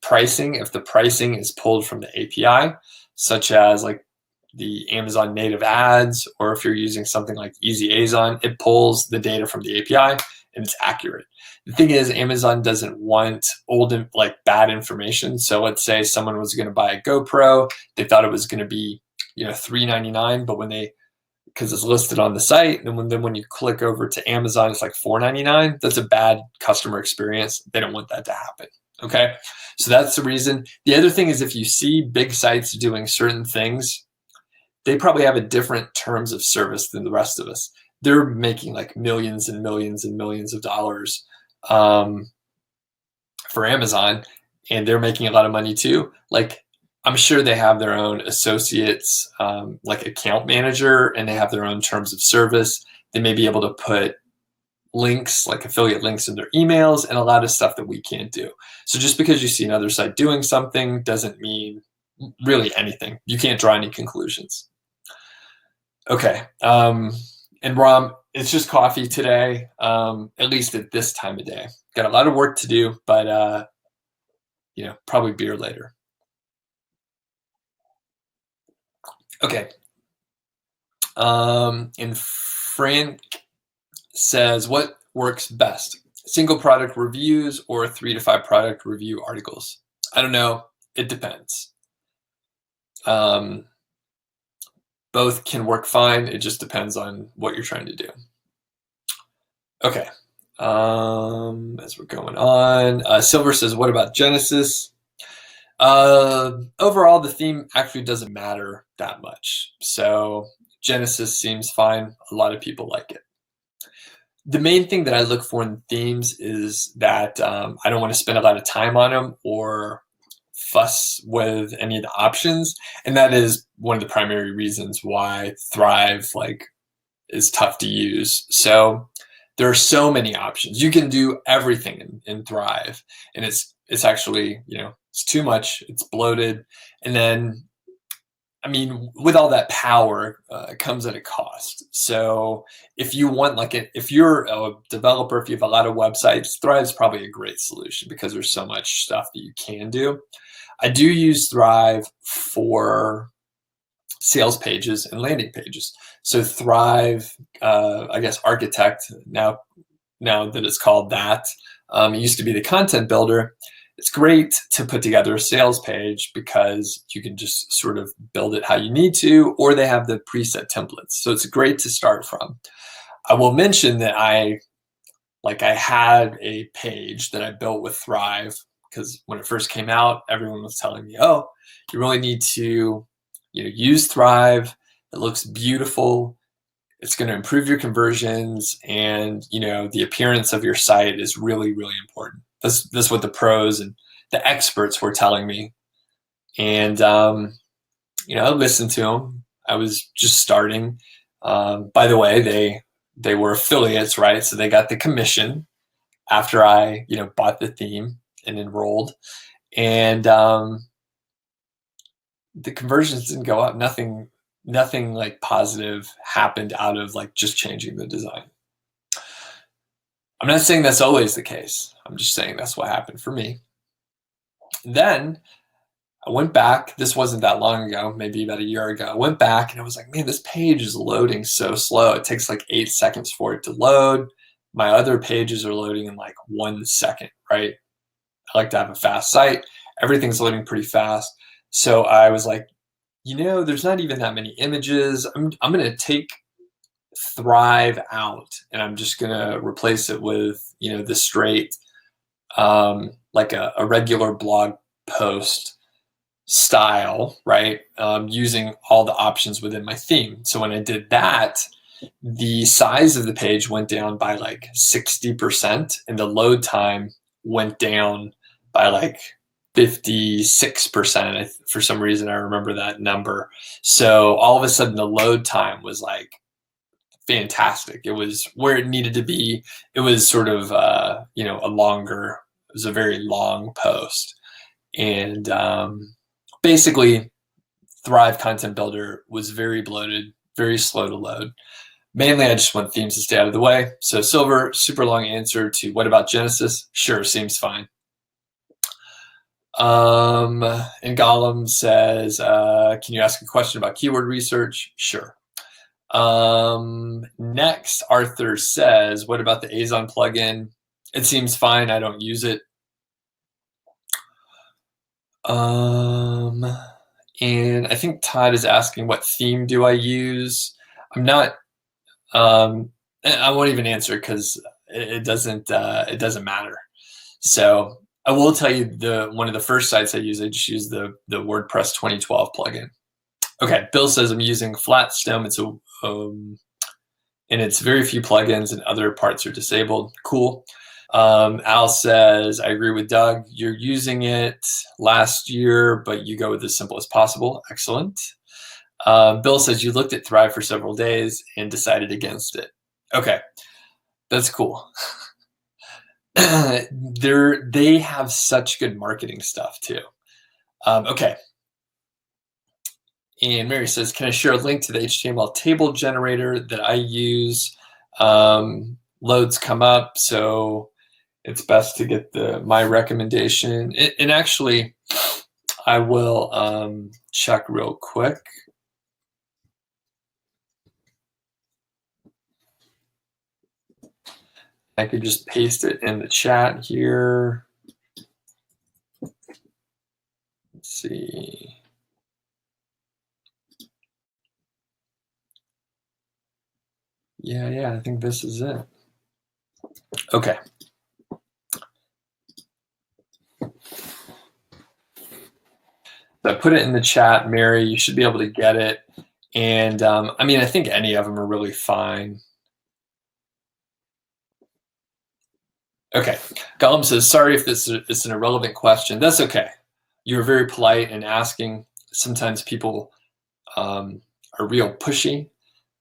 pricing if the pricing is pulled from the API, such as like the Amazon native ads, or if you're using something like EasyAzon, it pulls the data from the API and it's accurate. The thing is, Amazon doesn't want old, like bad information. So let's say someone was going to buy a GoPro, they thought it was going to be, $399, but because it's listed on the site, and then when you click over to Amazon, it's like $499. That's a bad customer experience. They don't want that to happen. Okay, so that's the reason. The other thing is, if you see big sites doing certain things, they probably have a different terms of service than the rest of us. They're making like millions and millions and millions of dollars for Amazon, and they're making a lot of money too. Like, I'm sure they have their own associates, like account manager, and they have their own terms of service. They may be able to put links, like affiliate links in their emails, and a lot of stuff that we can't do. So just because you see another site doing something doesn't mean really anything. You can't draw any conclusions. Okay. And Ram, it's just coffee today, at least at this time of day. Got a lot of work to do, but probably beer later. Okay. And Frank says, what works best? Single product reviews or 3 to 5 product review articles? I don't know. It depends. Both can work fine. It just depends on what you're trying to do. Okay. As we're going on, Silver says, what about Genesis? Overall, the theme actually doesn't matter that much. So Genesis seems fine. A lot of people like it. The main thing that I look for in themes is that I don't want to spend a lot of time on them or fuss with any of the options. And that is one of the primary reasons why Thrive is tough to use. So there are so many options. You can do everything in Thrive, and it's actually, it's too much. It's bloated. And then, I mean, with all that power, it comes at a cost. So if you want, if you're a developer, if you have a lot of websites, Thrive is probably a great solution because there's so much stuff that you can do. I do use Thrive for sales pages and landing pages. So Thrive, I guess Architect, now that it's called that, it used to be the content builder. It's great to put together a sales page because you can just sort of build it how you need to, or they have the preset templates. So it's great to start from. I will mention that I had a page that I built with Thrive because when it first came out, everyone was telling me, oh, you really need to use Thrive. It looks beautiful. It's going to improve your conversions, and the appearance of your site is really, really important. This is what the pros and the experts were telling me, and I listened to them. I was just starting. By the way, they were affiliates, right? So they got the commission after I bought the theme and enrolled, and the conversions didn't go up. Nothing positive happened out of just changing the design. I'm not saying that's always the case. I'm just saying that's what happened for me. Then I went back. This wasn't that long ago, maybe about a year ago. I went back and I was like, man, this page is loading so slow. It takes 8 seconds for it to load. My other pages are loading in 1 second, right? I like to have a fast site. Everything's loading pretty fast. So I was like, there's not even that many images. I'm going to take Thrive out, and I'm just going to replace it with, the straight, a regular blog post style, right? Using all the options within my theme. So when I did that, the size of the page went down by 60%, and the load time went down by 56%. For some reason, I remember that number. So all of a sudden, the load time was fantastic. It was where it needed to be. It was sort of, it was a very long post. And basically, Thrive Content Builder was very bloated, very slow to load. Mainly, I just want themes to stay out of the way. So Silver, super long answer to what about Genesis? Sure, seems fine. And Gollum says, can you ask a question about keyword research? Sure. Next, Arthur says, what about the Azon plugin? It seems fine. I don't use it. And I think Todd is asking, what theme do I use? I'm not, I won't even answer because it doesn't matter. So I will tell you one of the first sites I use, I just use the WordPress 2012 plugin. Okay, Bill says I'm using Flatstone. It's and it's very few plugins and other parts are disabled. Cool. Al says, I agree with Doug. You're using it last year, but you go with as simple as possible. Excellent. Bill says you looked at Thrive for several days and decided against it. Okay, that's cool. They have such good marketing stuff too. Okay. And Mary says, can I share a link to the HTML table generator that I use? Loads come up, so it's best to get my recommendation. And actually, I will check real quick. I could just paste it in the chat here. Let's see. Yeah, I think this is it. Okay. So I put it in the chat, Mary. You should be able to get it. And I mean, I think any of them are really fine. Okay. Gollum says, sorry if this is an irrelevant question. That's okay. You were very polite in asking. Sometimes people are real pushy,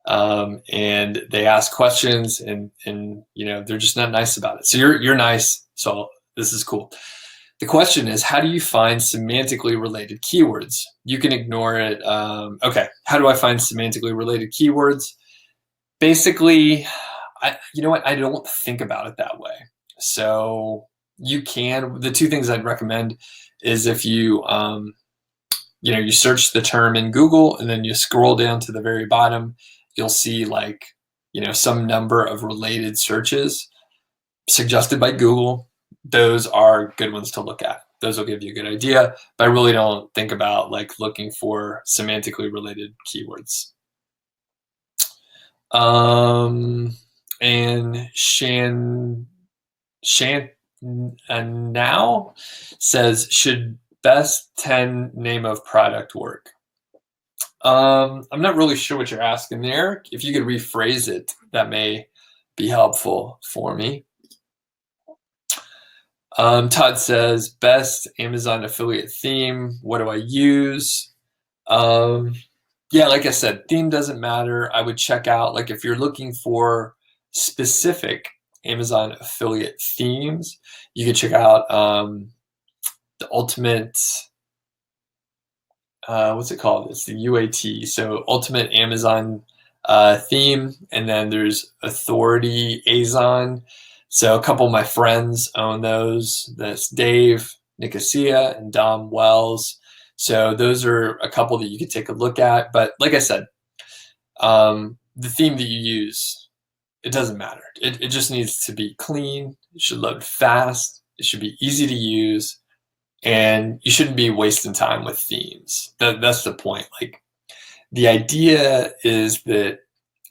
and they ask questions, and you know, they're just not nice about it. So you're nice. So this is cool. The question is, how do you find semantically related keywords? You can ignore it. Okay, how do I find semantically related keywords? Basically, you know what? I don't think about it that way. So you can. The two things I'd recommend is if you you know, you search the term in Google and then you scroll down to the very bottom, you'll see like, you know, some number of related searches suggested by Google. Those are good ones to look at. Those will give you a good idea, but I really don't think about like looking for semantically related keywords. And Shan now says, should best 10 name of product work? I'm not really sure what you're asking there. If you could rephrase it, that may be helpful for me. Todd says, best Amazon affiliate theme. What do I use? Yeah, like I said, theme doesn't matter. I would check out, like if you're looking for specific Amazon affiliate themes, you can check out the ultimate, what's it called? It's the UAT. So ultimate Amazon theme. And then there's authority Azon. So a couple of my friends own those. That's Dave Nicosia and Dom Wells. So those are a couple that you could take a look at. But like I said, the theme that you use, it doesn't matter. It just needs to be clean. It should load fast. It should be easy to use. And you shouldn't be wasting time with themes. That's the point. Like, the idea is that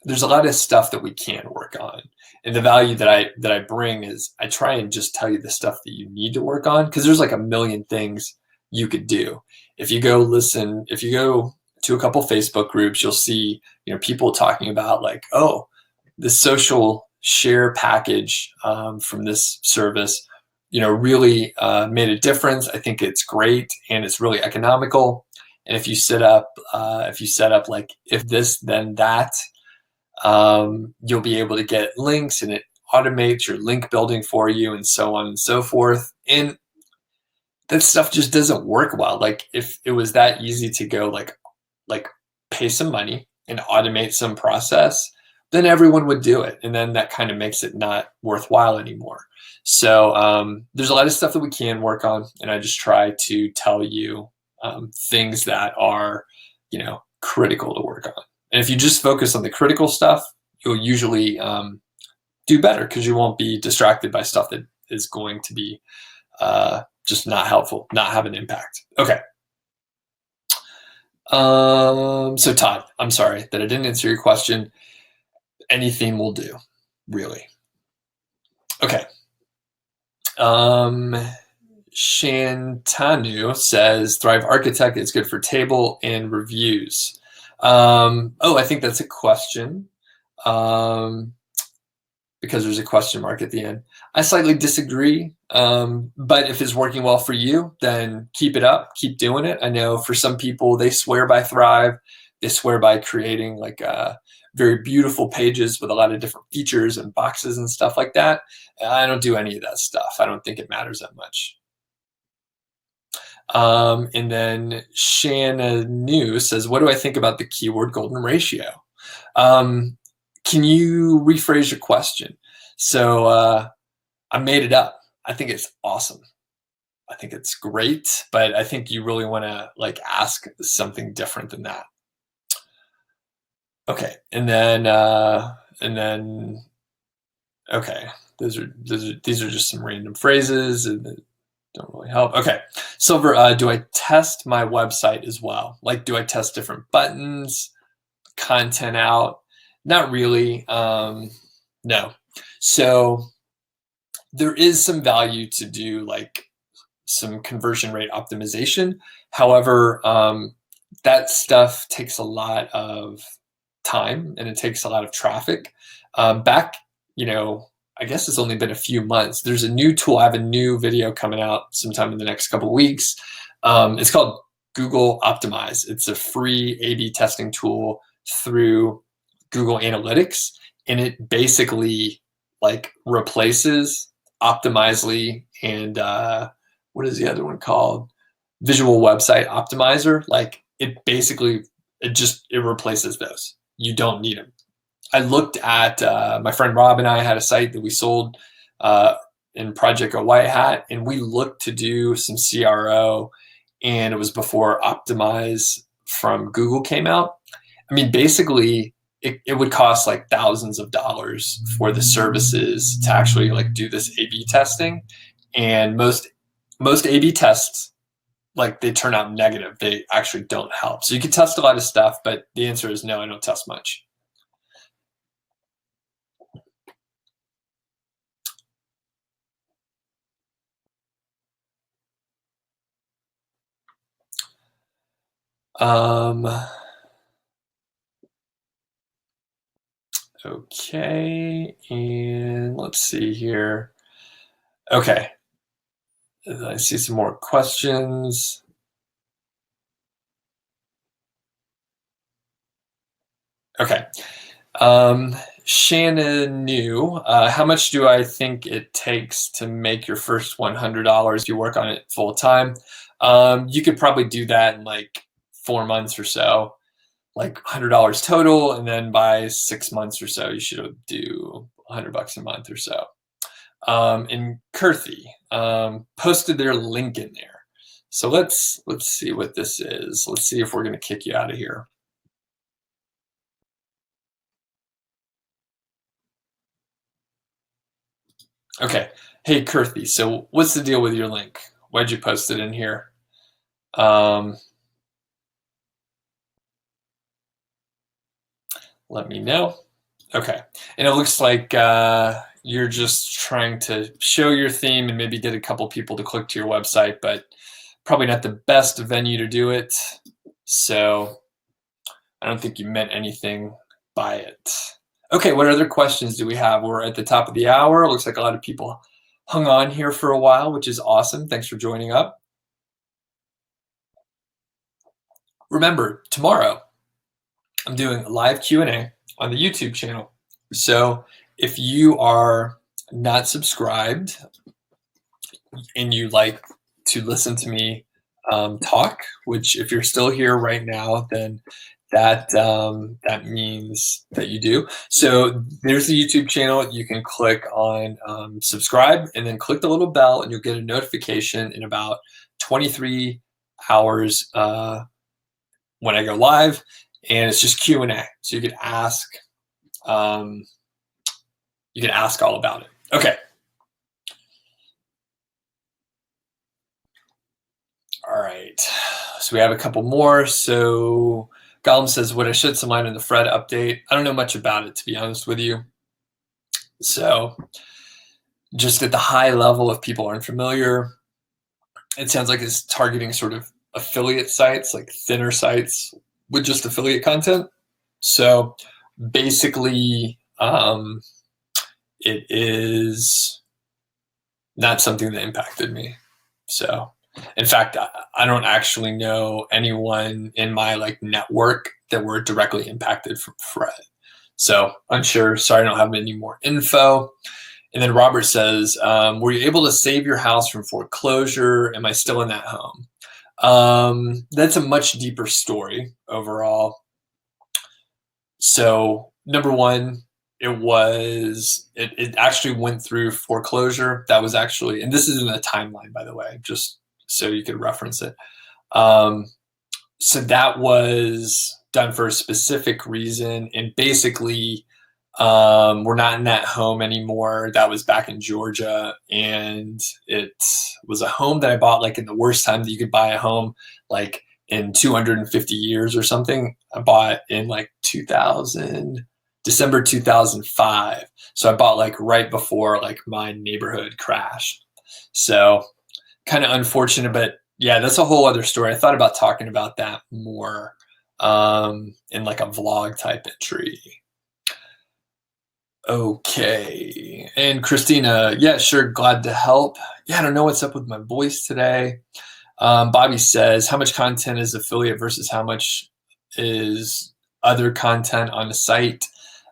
there's a lot of stuff that we can work on, and the value that I bring is I try and just tell you the stuff that you need to work on, because there's like a million things you could do. If you go to a couple Facebook groups, you'll see, you know, people talking about like, oh, the social share package from this service, you know, really made a difference. I think it's great and it's really economical. And if you set up like if this then that, you'll be able to get links, and it automates your link building for you, and so on and so forth. And that stuff just doesn't work well. Like if it was that easy to go like pay some money and automate some process, then everyone would do it, and then that kind of makes it not worthwhile anymore. So there's a lot of stuff that we can work on, and I just try to tell you things that are, you know, critical to work on. And if you just focus on the critical stuff, you'll usually do better, because you won't be distracted by stuff that is going to be just not helpful, not have an impact. Okay. So Todd, I'm sorry that I didn't answer your question. Any theme will do, really. Okay. Shantanu says, Thrive Architect is good for table and reviews. Oh, I think that's a question, because there's a question mark at the end. I slightly disagree, but if it's working well for you, then keep it up, keep doing it. I know for some people, they swear by Thrive. They swear by creating like very beautiful pages with a lot of different features and boxes and stuff like that. I don't do any of that stuff. I don't think it matters that much. And then Shanna New says, what do I think about the keyword golden ratio? Can you rephrase your question? So I made it up. I think it's awesome. I think it's great, but I think you really want to like ask something different than that. Okay, and then okay. these are just some random phrases and don't really help. Okay, Silver, do I test my website as well? Like, do I test different buttons, content out? Not really. No. So there is some value to do like some conversion rate optimization. However, that stuff takes a lot of time and it takes a lot of traffic. Back, I guess it's only been a few months. There's a new tool. I have a new video coming out sometime in the next couple of weeks. It's called Google Optimize. It's a free A/B testing tool through Google Analytics, and it basically like replaces Optimizely and what is the other one called? Visual Website Optimizer. Like it basically it replaces those. You don't need them. I looked at my friend Rob and I had a site that we sold in Project Go White Hat, and we looked to do some CRO, and it was before Optimize from Google came out. I mean, basically, it would cost like thousands of dollars for the services to actually like do this A/B testing, and most A/B tests, like they turn out negative. They actually don't help. So you can test a lot of stuff, but the answer is no, I don't test much. Okay, and let's see here. Okay, I see some more questions. Okay, Shannon New, how much do I think it takes to make your first $100 if you work on it full time? You could probably do that in like 4 months or so, like $100 total, and then by 6 months or so, you should do $100 a month or so. And Kurthy posted their link in there. So let's see what this is. Let's see if we're going to kick you out of here. Okay. Hey, Kurthy. So what's the deal with your link? Why'd you post it in here? Let me know. Okay. And it looks like you're just trying to show your theme and maybe get a couple people to click to your website, but probably not the best venue to do it. So I don't think you meant anything by it. Okay, what other questions do we have? We're at the top of the hour. It looks like a lot of people hung on here for a while, which is awesome. Thanks for joining up. Remember, tomorrow I'm doing a live Q&A on the YouTube channel. So if you are not subscribed and you like to listen to me talk, which if you're still here right now, then that means that you do. So there's the YouTube channel. You can click on subscribe and then click the little bell and you'll get a notification in about 23 hours when I go live, and it's just Q&A. So you can ask all about it. Okay. All right. So we have a couple more. So Gollum says, would I shed some light on the Fred update? I don't know much about it, to be honest with you. So just at the high level, if people aren't familiar, it sounds like it's targeting sort of affiliate sites, like thinner sites with just affiliate content. So basically, it is not something that impacted me. So in fact, I don't actually know anyone in my like network that were directly impacted from Fred. So unsure. Sorry, I don't have any more info. And then Robert says, were you able to save your house from foreclosure? Am I still in that home? That's a much deeper story overall. So number one, it actually went through foreclosure. That was actually, and this is in the timeline, by the way, just so you could reference it. So that was done for a specific reason. And basically, We're not in that home anymore. That was back in Georgia, and it was a home that I bought like in the worst time that you could buy a home, like in 250 years or something. I bought in like 2000, December 2005. So I bought like right before like my neighborhood crashed. So kind of unfortunate, but yeah, that's a whole other story. I thought about talking about that more in like a vlog type entry. Okay. And Christina, yeah, sure, glad to help. Yeah, I don't know what's up with my voice today. Bobby says, how much content is affiliate versus how much is other content on the site?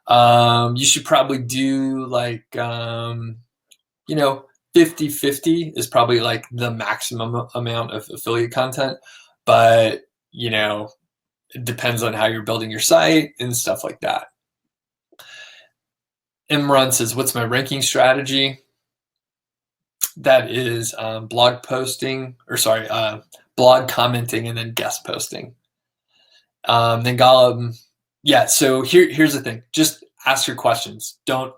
You should probably do like, 50-50 is probably like the maximum amount of affiliate content. But, it depends on how you're building your site and stuff like that. Imran says, what's my ranking strategy? That is blog commenting and then guest posting. Then Gollum, yeah, so here's the thing. Just ask your questions. Don't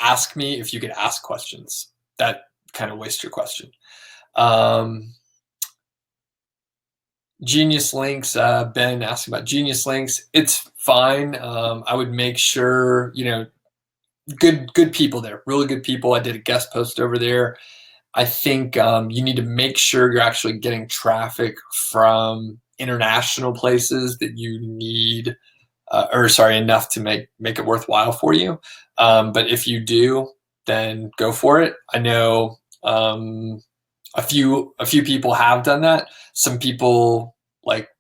ask me if you could ask questions. That kind of wastes your question. Genius links, Ben asked about Genius links. It's fine. I would make sure, good people there, really good people. I did a guest post over there. I think you need to make sure you're actually getting traffic from international places that you need, enough to make it worthwhile for you. But if you do, then go for it. I know a few people have done that. Some people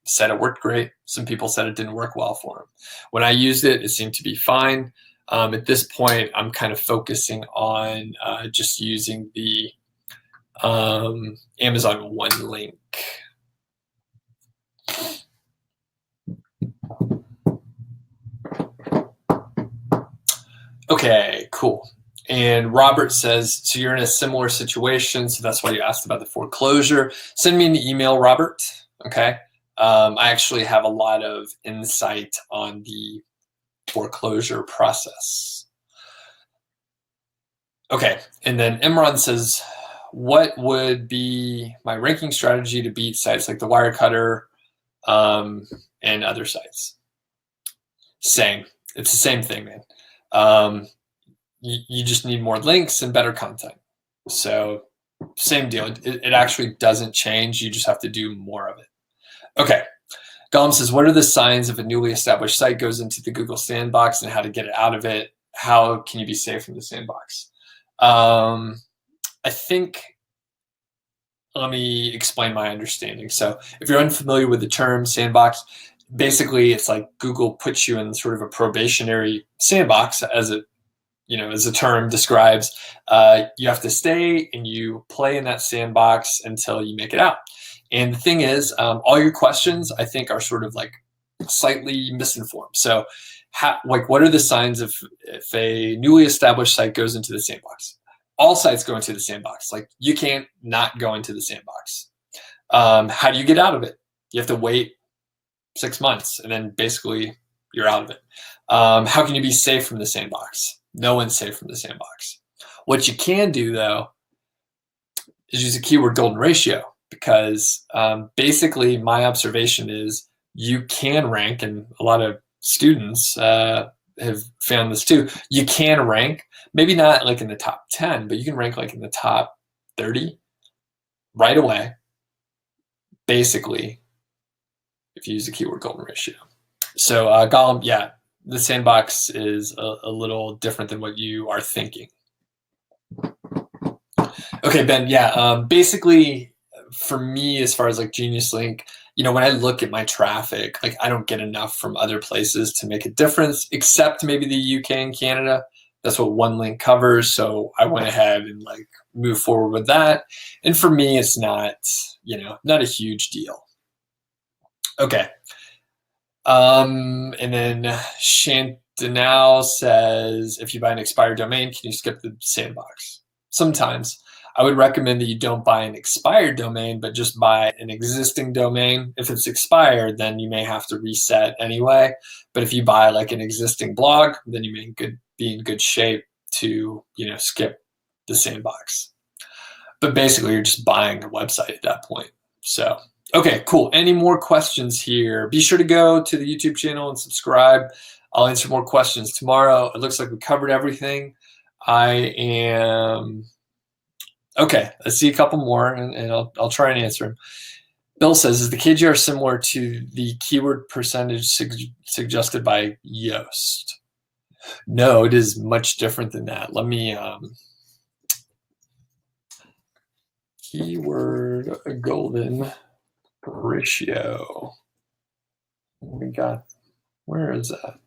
said it worked great. Some people said it didn't work well for them. When I used it, it seemed to be fine. At this point, I'm kind of focusing on just using the Amazon one link. Okay, cool. And Robert says, so you're in a similar situation, so that's why you asked about the foreclosure. Send me an email, Robert. Okay. I actually have a lot of insight on the foreclosure process. Okay, and then Imran says, what would be my ranking strategy to beat sites like the Wirecutter and other sites? Same. It's the same thing, man. You just need more links and better content. So same deal. It actually doesn't change. You just have to do more of it. Okay. Gollum says, what are the signs if a newly established site goes into the Google sandbox and how to get it out of it? How can you be safe from the sandbox? I think, let me explain my understanding. So if you're unfamiliar with the term sandbox, basically it's like Google puts you in sort of a probationary sandbox, as the term describes. You have to stay and you play in that sandbox until you make it out. And the thing is, all your questions, I think, are sort of like slightly misinformed. So what are the signs if a newly established site goes into the sandbox? All sites go into the sandbox. Like, you can't not go into the sandbox. How do you get out of it? You have to wait 6 months and then basically you're out of it. How can you be safe from the sandbox? No one's safe from the sandbox. What you can do, though, is use a keyword golden ratio, because basically my observation is you can rank, and a lot of students have found this too. You can rank, maybe not like in the top 10, but you can rank like in the top 30 right away, basically, if you use the keyword golden ratio. So Gollum, yeah, the sandbox is a little different than what you are thinking. Okay, Ben, yeah, basically for me, as far as like Genius Link, when I look at my traffic, like, I don't get enough from other places to make a difference, except maybe the UK and Canada. That's what one link covers. So I went ahead and move forward with that. And for me, it's not, not a huge deal. Okay. And then Chantanel says, if you buy an expired domain, can you skip the sandbox? Sometimes. I would recommend that you don't buy an expired domain, but just buy an existing domain. If it's expired, then you may have to reset anyway. But if you buy like an existing blog, then you may be in good shape to, skip the sandbox. But basically, you're just buying a website at that point. So, okay, cool. Any more questions here? Be sure to go to the YouTube channel and subscribe. I'll answer more questions tomorrow. It looks like we covered everything. Okay, let's see a couple more, and I'll try and answer them. Bill says, is the KGR similar to the keyword percentage suggested by Yoast? No, it is much different than that. Let me, keyword golden ratio. Where is that?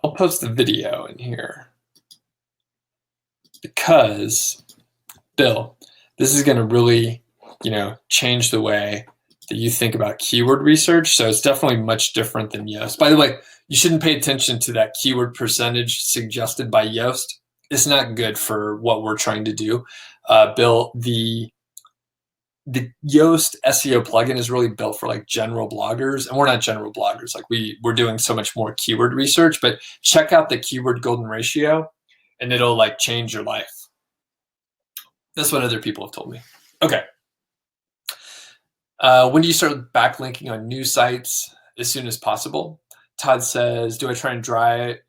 I'll post the video in here. Because, Bill, this is going to really, change the way that you think about keyword research. So it's definitely much different than Yoast. By the way, you shouldn't pay attention to that keyword percentage suggested by Yoast. It's not good for what we're trying to do. Bill, the Yoast SEO plugin is really built for like general bloggers, and we're not general bloggers. Like we're doing so much more keyword research, but check out the keyword golden ratio and it'll like change your life. That's what other people have told me. Okay. When do you start backlinking on new sites? As soon as possible. Todd says, do I try?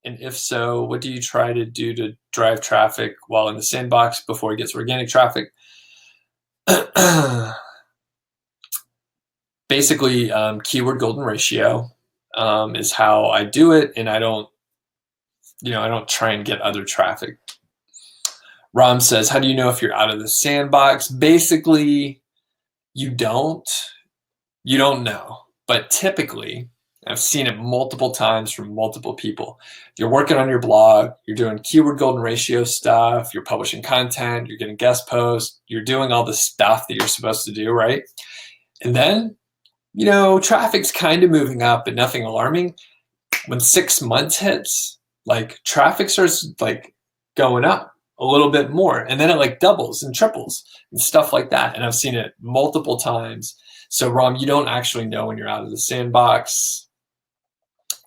And if so, what do you try to do to drive traffic while in the sandbox before it gets organic traffic? Basically, keyword golden ratio is how I do it, and I don't try and get other traffic. Ram says, how do you know if you're out of the sandbox? Basically, you don't know. But typically, I've seen it multiple times from multiple people. You're working on your blog, you're doing keyword golden ratio stuff, you're publishing content, you're getting guest posts, you're doing all the stuff that you're supposed to do, right? And then, traffic's kind of moving up, but nothing alarming. When 6 months hits, like traffic starts like going up a little bit more, and then it like doubles and triples and stuff like that. And I've seen it multiple times. So Ram, you don't actually know when you're out of the sandbox.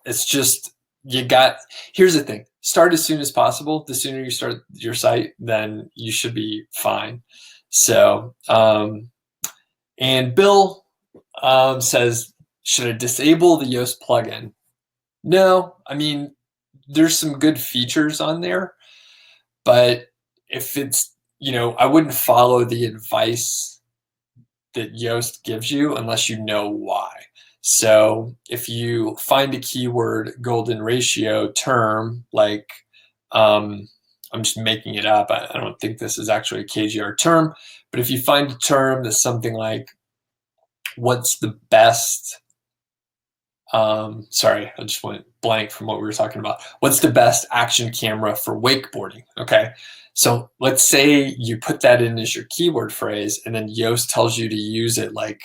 It's just, here's the thing, start as soon as possible. The sooner you start your site, then you should be fine. So, and Bill says, should I disable the Yoast plugin? No, I mean, there's some good features on there, but if it's, I wouldn't follow the advice that Yoast gives you unless you know why. So if you find a keyword golden ratio term, like, I'm just making it up. I don't think this is actually a KGR term, but if you find a term that's something like, what's the best, sorry, I just went blank from what we were talking about. What's the best action camera for wakeboarding? Okay. So let's say you put that in as your keyword phrase, and then Yoast tells you to use it like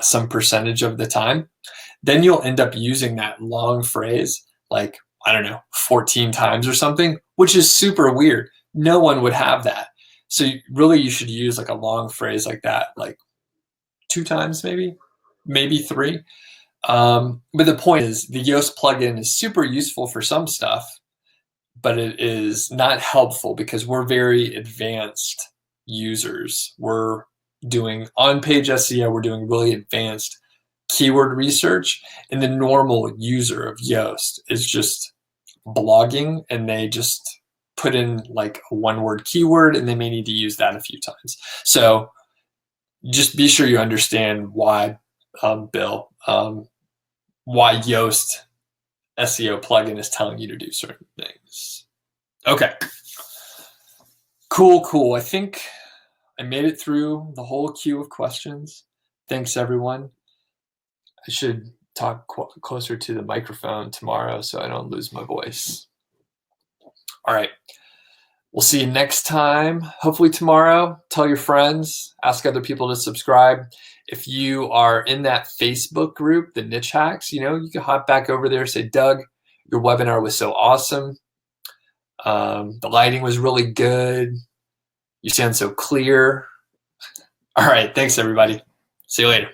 some percentage of the time. Then you'll end up using that long phrase, like, I don't know, 14 times or something, which is super weird. No one would have that. So really you should use like a long phrase like that, like 2 times, maybe 3. But the point is, the Yoast plugin is super useful for some stuff, but it is not helpful because we're very advanced users. We're doing on-page SEO, we're doing really advanced keyword research, and the normal user of Yoast is just blogging, and they just put in like a one-word keyword, and they may need to use that a few times. So just be sure you understand why, Bill, why Yoast SEO plugin is telling you to do certain things. Okay. Cool. I think I made it through the whole queue of questions. Thanks, everyone. I should talk closer to the microphone tomorrow so I don't lose my voice. All right. We'll see you next time. Hopefully tomorrow. Tell your friends. Ask other people to subscribe. If you are in that Facebook group, the Niche Hacks, you can hop back over there and say, Doug, your webinar was so awesome. The lighting was really good. You sound so clear. All right, thanks everybody. See you later.